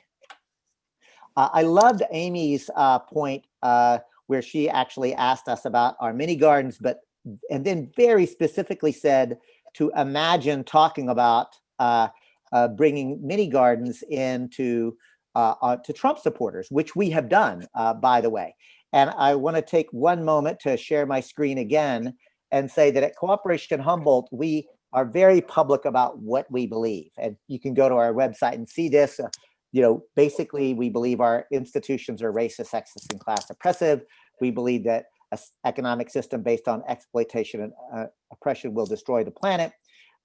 I loved Amy's point where where she actually asked us about our mini gardens, and then very specifically said to imagine talking about bringing mini gardens into to Trump supporters, which we have done, by the way. And I want to take one moment to share my screen again and say that at Cooperation Humboldt, we are very public about what we believe. And you can go to our website and see this. Basically, we believe our institutions are racist, sexist, and class oppressive. We believe that an economic system based on exploitation and oppression will destroy the planet.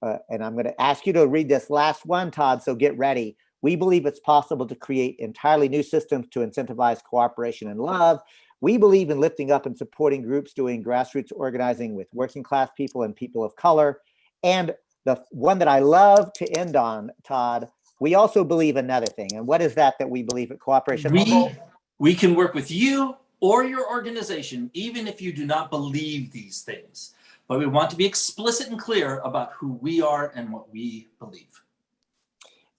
And I'm going to ask you to read this last one, Todd, so get ready. We believe it's possible to create entirely new systems to incentivize cooperation and love. We believe in lifting up and supporting groups doing grassroots organizing with working class people and people of color. And the one that I love to end on, Todd, we also believe another thing. And what is that we believe at Cooperation Humboldt? We can work with you or your organization, even if you do not believe these things. But we want to be explicit and clear about who we are and what we believe.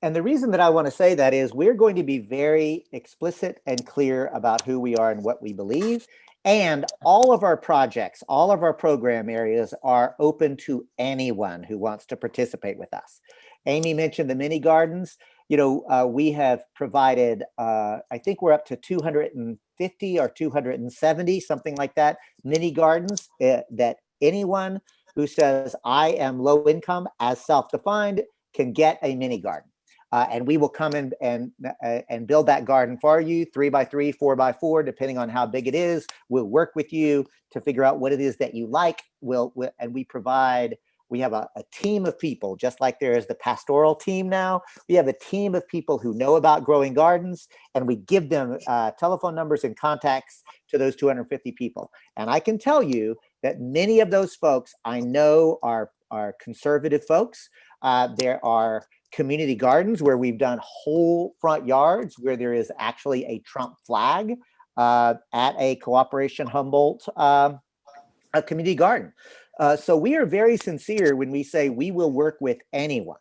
And the reason that I want to say that is we're going to be very explicit and clear about who we are and what we believe. And all of our projects, all of our program areas are open to anyone who wants to participate with us. Amy mentioned the mini gardens. We have provided, I think we're up to 250 or 270, something like that, mini gardens that anyone who says, I am low income as self-defined can get a mini garden. And we will come in and build that garden for you, 3x3, 4x4, depending on how big it is. We'll work with you to figure out what it is that you like. And we have a team of people, just like there is the pastoral team now. We have a team of people who know about growing gardens, and we give them telephone numbers and contacts to those 250 people. And I can tell you that many of those folks I know are conservative folks. There are community gardens where we've done whole front yards where there is actually a Trump flag at a Cooperation Humboldt a community garden. So we are very sincere when we say we will work with anyone,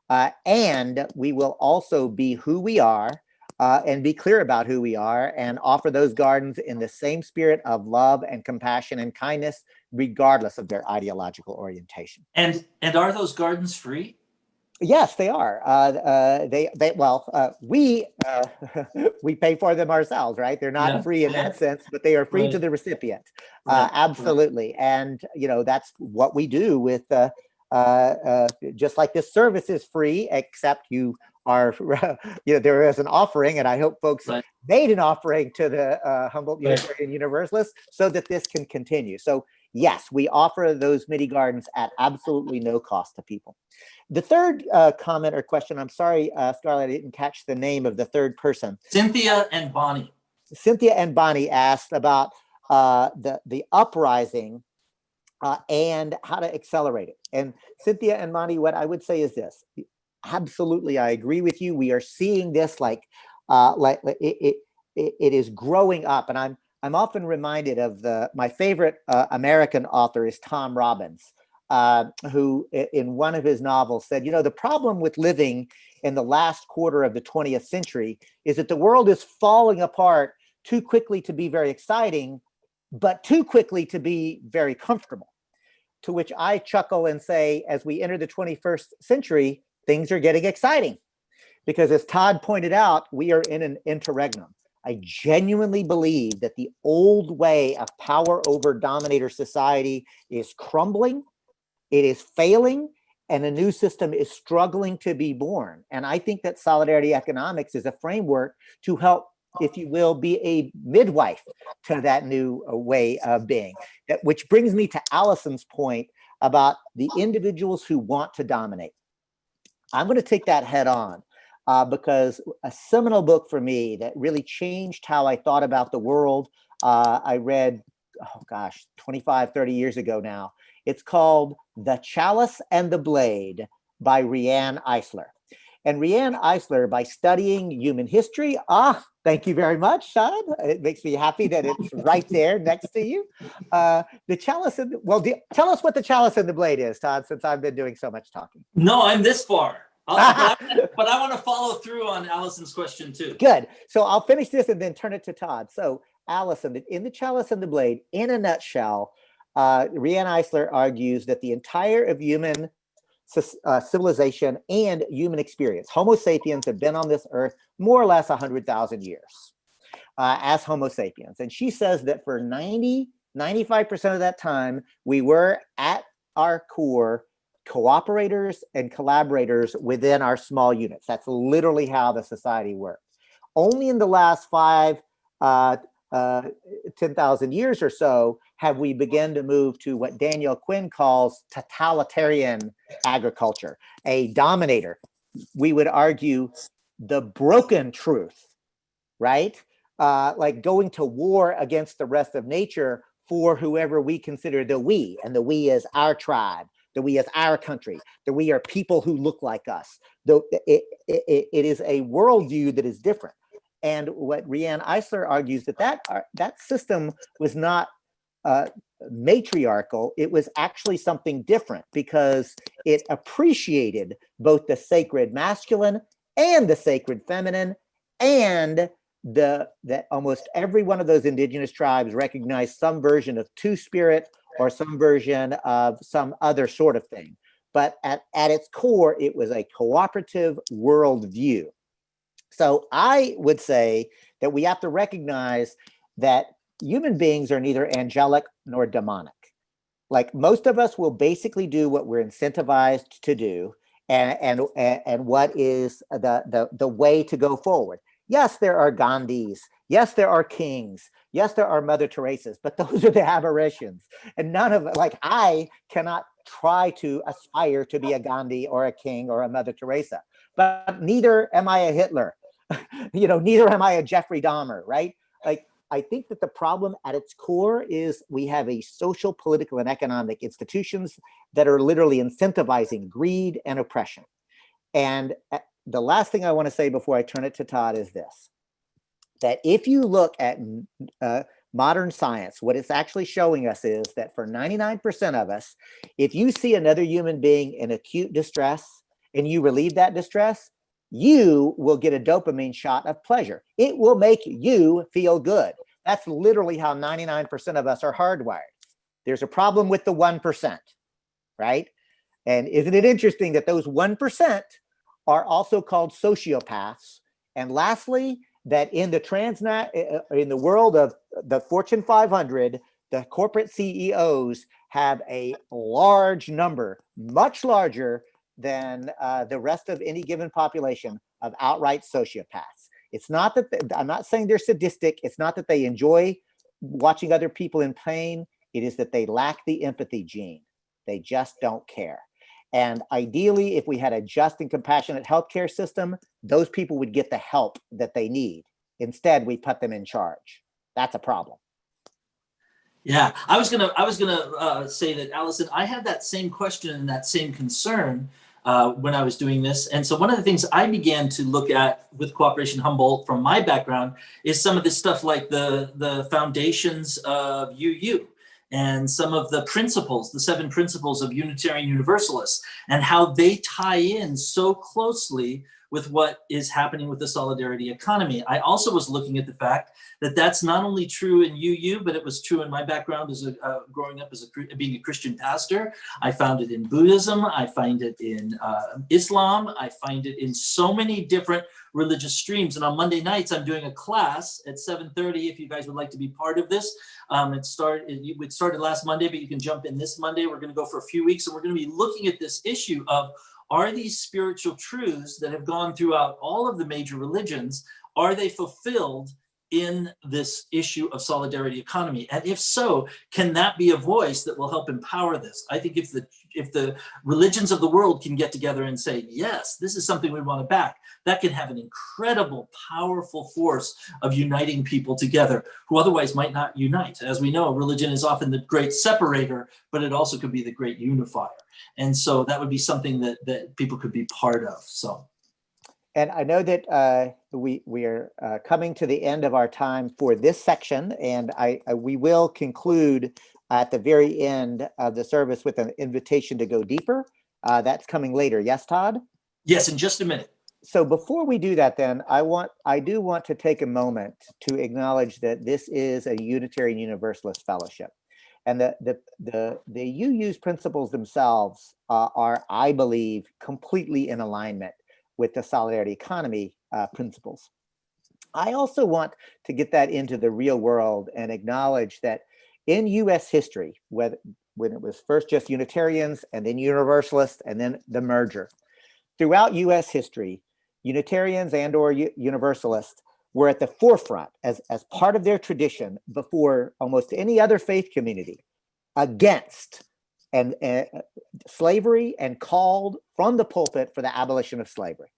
and we will also be who we are and be clear about who we are and offer those gardens in the same spirit of love and compassion and kindness, regardless of their ideological orientation. And are those gardens free? Yes, they are. We pay for them ourselves, right? They're not free in that sense, but they are free to the recipient. Absolutely. And, that's what we do with, just like this service is free, except you are, there is an offering, and I hope folks made an offering to the Humboldt Unitarian Universalists so that this can continue. So yes, we offer those mini gardens at absolutely no cost to people. The third comment or question, I'm sorry, Scarlett, I didn't catch the name of the third person. Cynthia and Bonnie. Cynthia and Bonnie asked about the uprising and how to accelerate it. And Cynthia and Bonnie, what I would say is this. Absolutely, I agree with you. We are seeing this like it is growing up. And I'm often reminded of my favorite American author is Tom Robbins. Who in one of his novels said, the problem with living in the last quarter of the 20th century is that the world is falling apart too quickly to be very exciting, but too quickly to be very comfortable. To which I chuckle and say, as we enter the 21st century, things are getting exciting. Because as Todd pointed out, we are in an interregnum. I genuinely believe that the old way of power over dominator society is crumbling. It is failing, and a new system is struggling to be born. And I think that solidarity economics is a framework to help, if you will, be a midwife to that new way of being. Which brings me to Allison's point about the individuals who want to dominate. I'm going to take that head on because a seminal book for me that really changed how I thought about the world, I read, 25, 30 years ago now. It's called The Chalice and the Blade by Riane Eisler. And Riane Eisler, by studying human history, thank you very much, Todd. It makes me happy that it's right there next to you. The chalice and tell us what the chalice and the blade is, Todd, since I've been doing so much talking. No, I'm this far. But I want to follow through on Allison's question too. Good. So I'll finish this and then turn it to Todd. So Allison, in The Chalice and the Blade, in a nutshell, Riane Eisler argues that the entire of human civilization and human experience, Homo sapiens have been on this earth more or less 100,000 years as Homo sapiens. And she says that for 95% of that time, we were at our core cooperators and collaborators within our small units. That's literally how the society works. Only in the last 10,000 years or so have we begun to move to what Daniel Quinn calls totalitarian agriculture, a dominator. We would argue the broken truth, right? Like going to war against the rest of nature for whoever we consider the we, and the we is our tribe, the we is our country, the we are people who look like us. It is a worldview that is different. And what Riane Eisler argues that system was not matriarchal, it was actually something different because it appreciated both the sacred masculine and the sacred feminine, and that almost every one of those indigenous tribes recognized some version of two-spirit or some version of some other sort of thing. But at its core, it was a cooperative worldview. So I would say that we have to recognize that human beings are neither angelic nor demonic. Like most of us will basically do what we're incentivized to do and what is the way to go forward. Yes, there are Gandhis. Yes, there are kings. Yes, there are Mother Teresas, but those are the aberrations. And none of, like, I cannot try to aspire to be a Gandhi or a king or a Mother Teresa, but neither am I a Hitler. Neither am I a Jeffrey Dahmer, right? Like, I think that the problem at its core is we have a social, political, and economic institutions that are literally incentivizing greed and oppression. And the last thing I want to say before I turn it to Todd is this, that if you look at modern science, what it's actually showing us is that for 99% of us, if you see another human being in acute distress and you relieve that distress, you will get a dopamine shot of pleasure. It will make you feel good. That's literally how 99% of us are hardwired. There's a problem with the 1%, right? And isn't it interesting that those 1% are also called sociopaths? And lastly, that in the world of the Fortune 500, the corporate CEOs have a large number, much larger than the rest of any given population, of outright sociopaths. It's not that I'm not saying they're sadistic. It's not that they enjoy watching other people in pain. It is that they lack the empathy gene. They just don't care. And ideally, if we had a just and compassionate healthcare system, those people would get the help that they need. Instead, we put them in charge. That's a problem. Yeah, I was gonna say that, Allison, I had that same question and that same concern when I was doing this. And so one of the things I began to look at with Cooperation Humboldt from my background is some of this stuff like the foundations of UU and some of the principles, the 7 principles of Unitarian Universalists, and how they tie in so closely with what is happening with the solidarity economy. I also was looking at the fact that that's not only true in UU, but it was true in my background as growing up as being a Christian pastor. I found it in Buddhism. I find it in Islam. I find it in so many different religious streams. And on Monday nights, I'm doing a class at 7:30. If you guys would like to be part of this, it started last Monday, but you can jump in this Monday. We're going to go for a few weeks, and we're going to be looking at this issue of, are these spiritual truths that have gone throughout all of the major religions, are they fulfilled in this issue of solidarity economy? And if so, can that be a voice that will help empower this? I think if the religions of the world can get together and say, yes, this is something we want to back, that can have an incredible, powerful force of uniting people together who otherwise might not unite. As we know, religion is often the great separator, but it also could be the great unifier. And so that would be something that people could be part of. So. And I know that we are coming to the end of our time for this section, and we will conclude at the very end of the service with an invitation to go deeper. That's coming later. Yes, Todd? Yes, in just a minute. So before we do that, then I do want to take a moment to acknowledge that this is a Unitarian Universalist fellowship, and the UU's principles themselves are, I believe, completely in alignment with the solidarity economy principles. I also want to get that into the real world and acknowledge that in U.S. history, when it was first just Unitarians and then Universalists and then the merger, throughout U.S. history, Unitarians and or Universalists were at the forefront as part of their tradition before almost any other faith community against slavery and called from the pulpit for the abolition of slavery.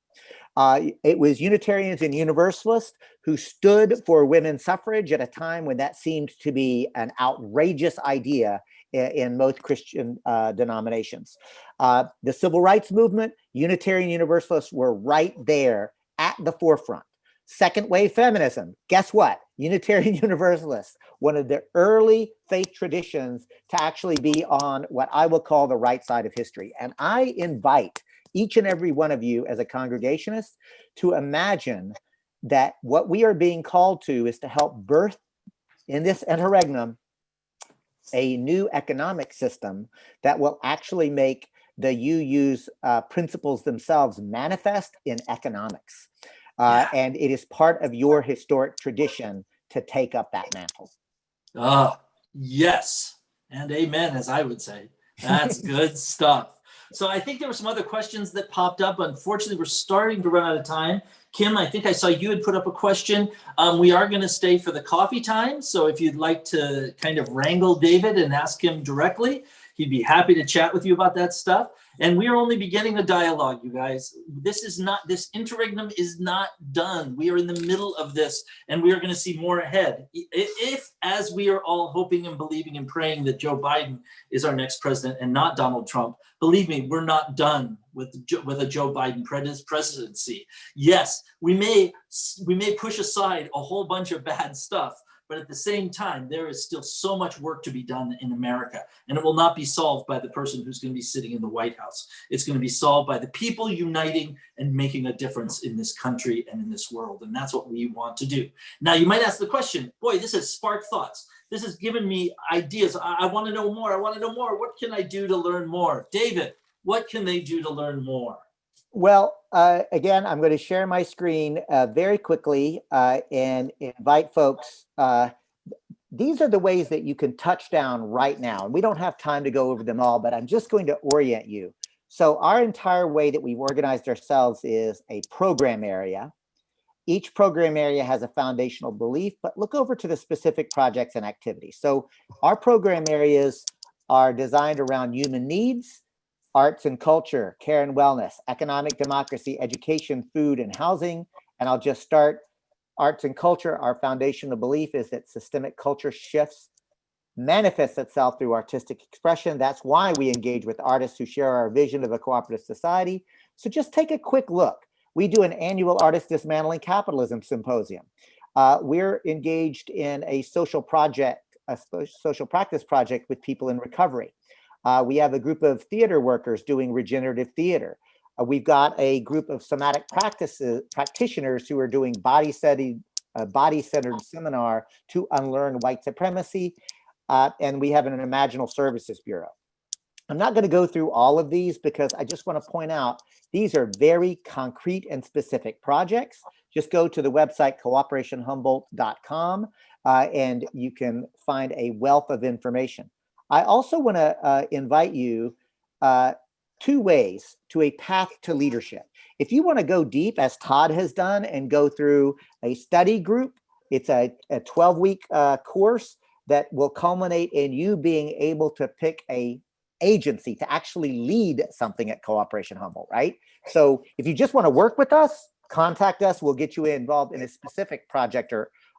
It was Unitarians and Universalists who stood for women's suffrage at a time when that seemed to be an outrageous idea in most Christian denominations. The Civil Rights Movement, Unitarian Universalists were right there at the forefront. Second wave feminism, guess what? Unitarian Universalists, one of the early faith traditions to actually be on what I will call the right side of history. And I invite each and every one of you as a Congregationist to imagine that what we are being called to is to help birth in this interregnum a new economic system that will actually make the UU's principles themselves manifest in economics. And it is part of your historic tradition to take up that mantle. Yes, and amen, as I would say. That's good stuff. So I think there were some other questions that popped up. Unfortunately, we're starting to run out of time. Kim, I think I saw you had put up a question. We are going to stay for the coffee time. So if you'd like to kind of wrangle David and ask him directly, he'd be happy to chat with you about that stuff. And we are only beginning the dialogue, you guys. This interregnum is not done. We are in the middle of this, and we are going to see more ahead. If, as we are all hoping and believing and praying that Joe Biden is our next president and not Donald Trump, believe me, we're not done with a Joe Biden presidency. Yes, we may push aside a whole bunch of bad stuff, but at the same time, there is still so much work to be done in America, and it will not be solved by the person who's going to be sitting in the White House. It's going to be solved by the people uniting and making a difference in this country and in this world, and that's what we want to do. Now, you might ask the question, boy, this has sparked thoughts. This has given me ideas. I want to know more. I want to know more. What can I do to learn more? David, what can they do to learn more? Well, again, I'm going to share my screen very quickly and invite folks. These are the ways that you can touch down right now. And we don't have time to go over them all, but I'm just going to orient you. So our entire way that we've organized ourselves is a program area. Each program area has a foundational belief, but look over to the specific projects and activities. So our program areas are designed around human needs, arts and culture, care and wellness, economic democracy, education, food, and housing. And I'll just start arts and culture. Our foundational belief is that systemic culture shifts manifests itself through artistic expression. That's why we engage with artists who share our vision of a cooperative society. So just take a quick look. We do an annual Artist Dismantling Capitalism Symposium. We're engaged in a social project, a social practice project with people in recovery. We have a group of theater workers doing regenerative theater. We've got a group of somatic practitioners who are doing body-centered seminar to unlearn white supremacy. And we have an Imaginal Services Bureau. I'm not going to go through all of these because I just want to point out these are very concrete and specific projects. Just go to the website cooperationhumboldt.com and you can find a wealth of information. I also want to invite you two ways to a path to leadership. If you want to go deep, as Todd has done, and go through a study group, it's a 12-week course that will culminate in you being able to pick a agency to actually lead something at Cooperation Humboldt, right? So if you just want to work with us, contact us. We'll get you involved in a specific project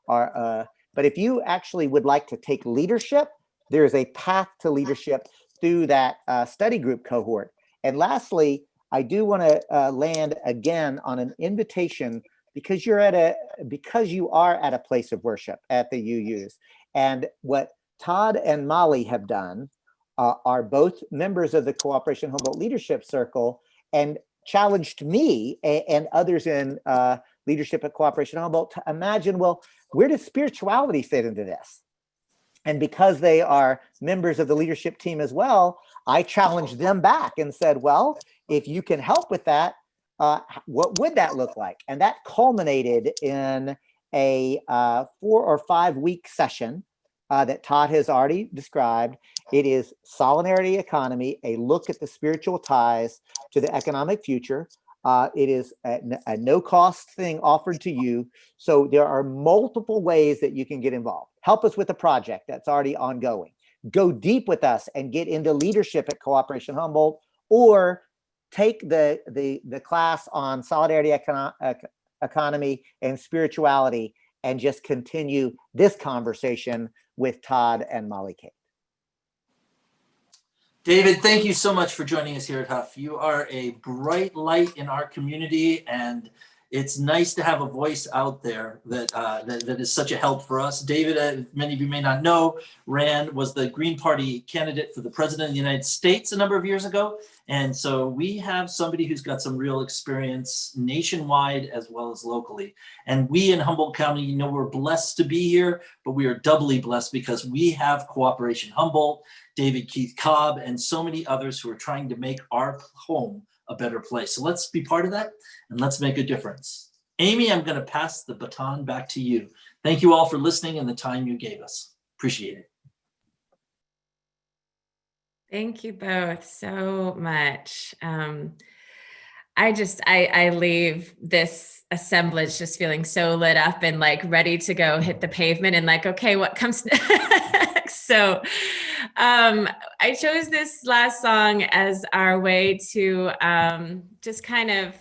but if you actually would like to take leadership, there's a path to leadership through that study group cohort. And lastly, I do want to land again on an invitation because you are at a place of worship at the UUs. And what Todd and Molly have done are both members of the Cooperation Humboldt Leadership Circle and challenged me and others in leadership at Cooperation Humboldt to imagine, well, where does spirituality fit into this? And because they are members of the leadership team as well, I challenged them back and said, well, if you can help with that, what would that look like? And that culminated in a 4 or 5 week session that Todd has already described. It is Solidarity Economy, a look at the spiritual ties to the economic future. It is a no-cost thing offered to you. So there are multiple ways that you can get involved. Help us with a project that's already ongoing. Go deep with us and get into leadership at Cooperation Humboldt, or take the class on Solidarity Economy and Spirituality and just continue this conversation with Todd and Molly Kate. David, thank you so much for joining us here at Huff. You are a bright light in our community, and it's nice to have a voice out there that is such a help for us. David, many of you may not know, was the Green Party candidate for the President of the United States a number of years ago. And so we have somebody who's got some real experience nationwide as well as locally. And we in Humboldt County, we're blessed to be here, but we are doubly blessed because we have Cooperation Humboldt, David Keith Cobb, and so many others who are trying to make our home a better place. So let's be part of that and let's make a difference. Amy, I'm going to pass the baton back to you. Thank you all for listening and the time you gave us. Appreciate it. Thank you both so much. I leave this assemblage just feeling so lit up and like ready to go hit the pavement and like, okay, what comes next? So I chose this last song as our way to just kind of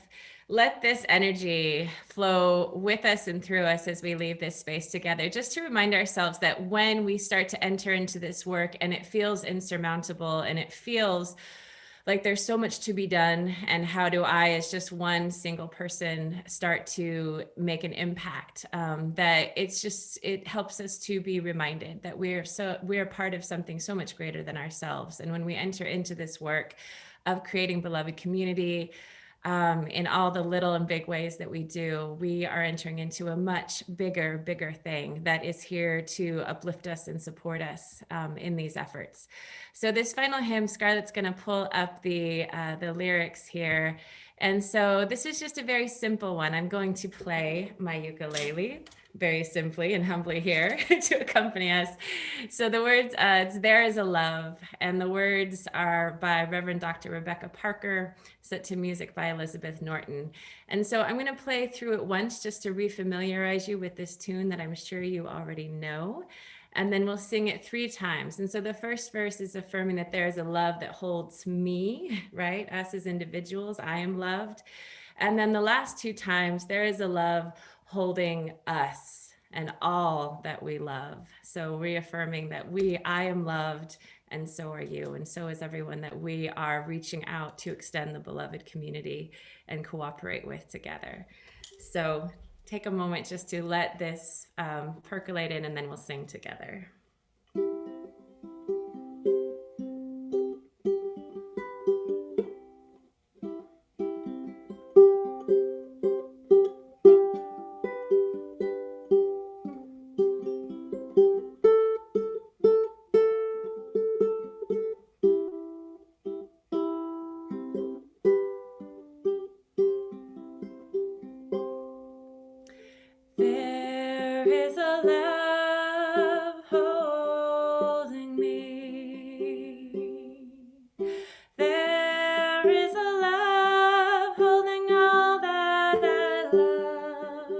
let this energy flow with us and through us as we leave this space together, just to remind ourselves that when we start to enter into this work and it feels insurmountable and it feels like there's so much to be done, and how do I, as just one single person, start to make an impact, that it helps us to be reminded that we're part of something so much greater than ourselves. And when we enter into this work of creating beloved community, in all the little and big ways that we do, we are entering into a much bigger thing that is here to uplift us and support us in these efforts. So this final hymn, Scarlett's going to pull up the lyrics here. And so this is just a very simple one. I'm going to play my ukulele very simply and humbly here to accompany us. So the words, it's There Is a Love, and the words are by Reverend Dr. Rebecca Parker, set to music by Elizabeth Norton. And so I'm going to play through it once just to refamiliarize you with this tune that I'm sure you already know. And then we'll sing it 3 times. And so the first verse is affirming that there is a love that holds me, right? Us as individuals, I am loved. And then the last 2 times, there is a love holding us and all that we love. So reaffirming that I am loved, and so are you, and so is everyone that we are reaching out to extend the beloved community and cooperate with together. So take a moment just to let this percolate in, and then we'll sing together. There is a love holding me. There is a love holding all that I love.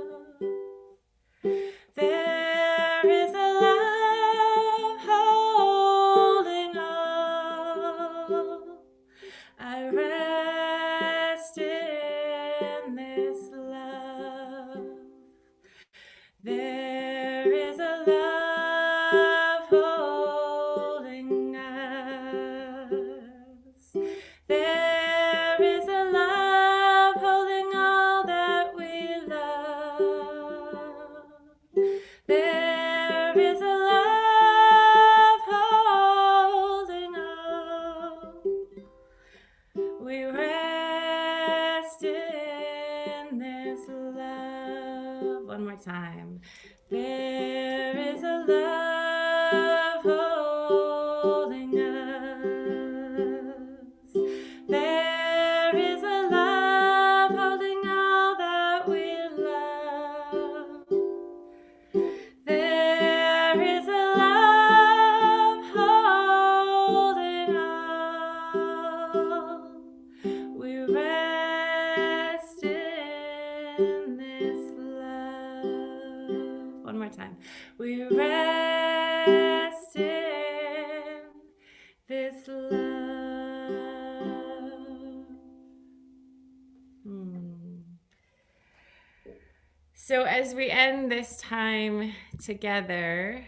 There is a love holding all. I rest in this love. There is in this love. One more time. There is a love holding us. There is a love holding all that we love. There is a love holding all. We rest in this love. One more time. We rest in this love. So as we end this time together,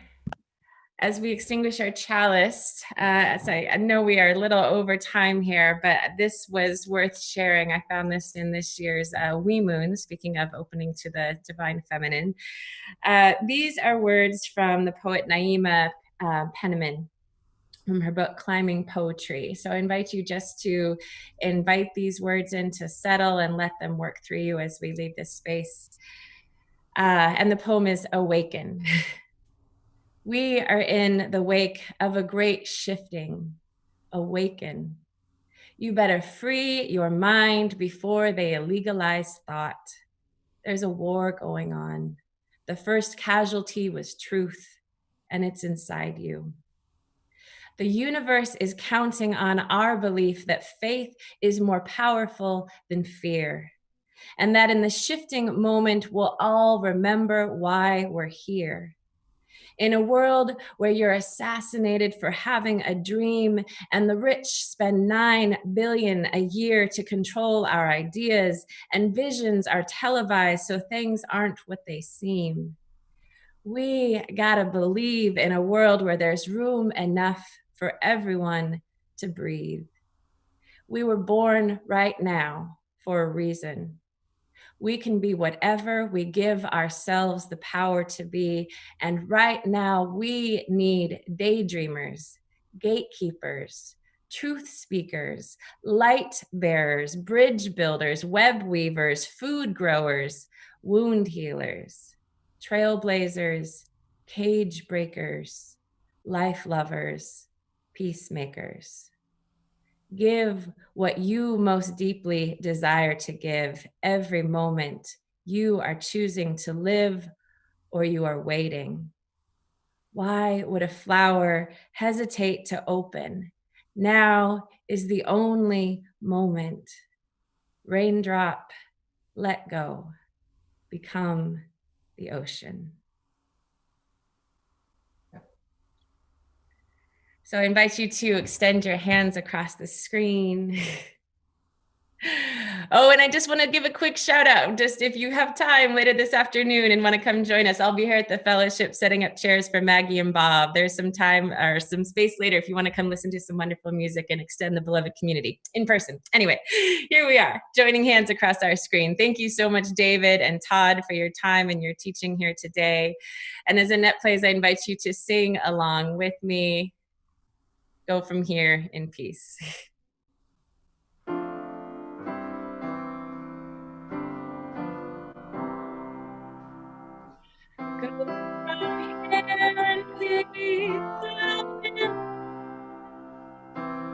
as we extinguish our chalice, as I know we are a little over time here, but this was worth sharing. I found this in this year's Wee Moon, speaking of opening to the divine feminine. These are words from the poet Naima Penniman from her book, Climbing Poetry. So I invite you just to invite these words in to settle and let them work through you as we leave this space. And the poem is Awaken. We are in the wake of a great shifting. Awaken. You better free your mind before they illegalize thought. There's a war going on. The first casualty was truth, and it's inside you. The universe is counting on our belief that faith is more powerful than fear, and that in the shifting moment, we'll all remember why we're here. In a world where you're assassinated for having a dream and the rich spend 9 billion a year to control our ideas and visions are televised so things aren't what they seem. We gotta believe in a world where there's room enough for everyone to breathe. We were born right now for a reason. We can be whatever we give ourselves the power to be. And right now we need daydreamers, gatekeepers, truth speakers, light bearers, bridge builders, web weavers, food growers, wound healers, trailblazers, cage breakers, life lovers, peacemakers. Give what you most deeply desire to give every moment you are choosing to live or you are waiting. Why would a flower hesitate to open? Now is the only moment. Raindrop, let go, become the ocean. So I invite you to extend your hands across the screen. Oh, and I just want to give a quick shout out. Just if you have time later this afternoon and want to come join us, I'll be here at the fellowship setting up chairs for Maggie and Bob. There's some time or some space later if you want to come listen to some wonderful music and extend the beloved community in person. Anyway, here we are, joining hands across our screen. Thank you so much, David and Todd, for your time and your teaching here today. And as Annette plays, I invite you to sing along with me. Go from here in peace. Go from here and peace.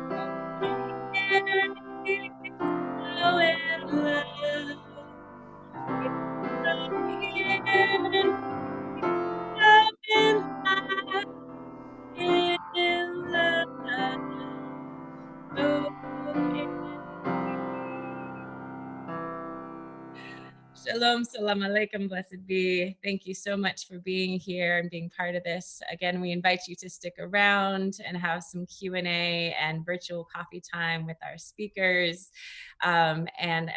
Go from here and peace. Flow in love. Go from here and peace. Love in life. In love. Oh, Shalom, salam alaikum, blessed be. Thank you so much for being here and being part of this. Again, we invite you to stick around and have some Q&A and virtual coffee time with our speakers and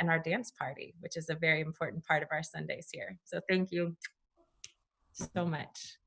our dance party, which is a very important part of our Sundays here. So thank you so much.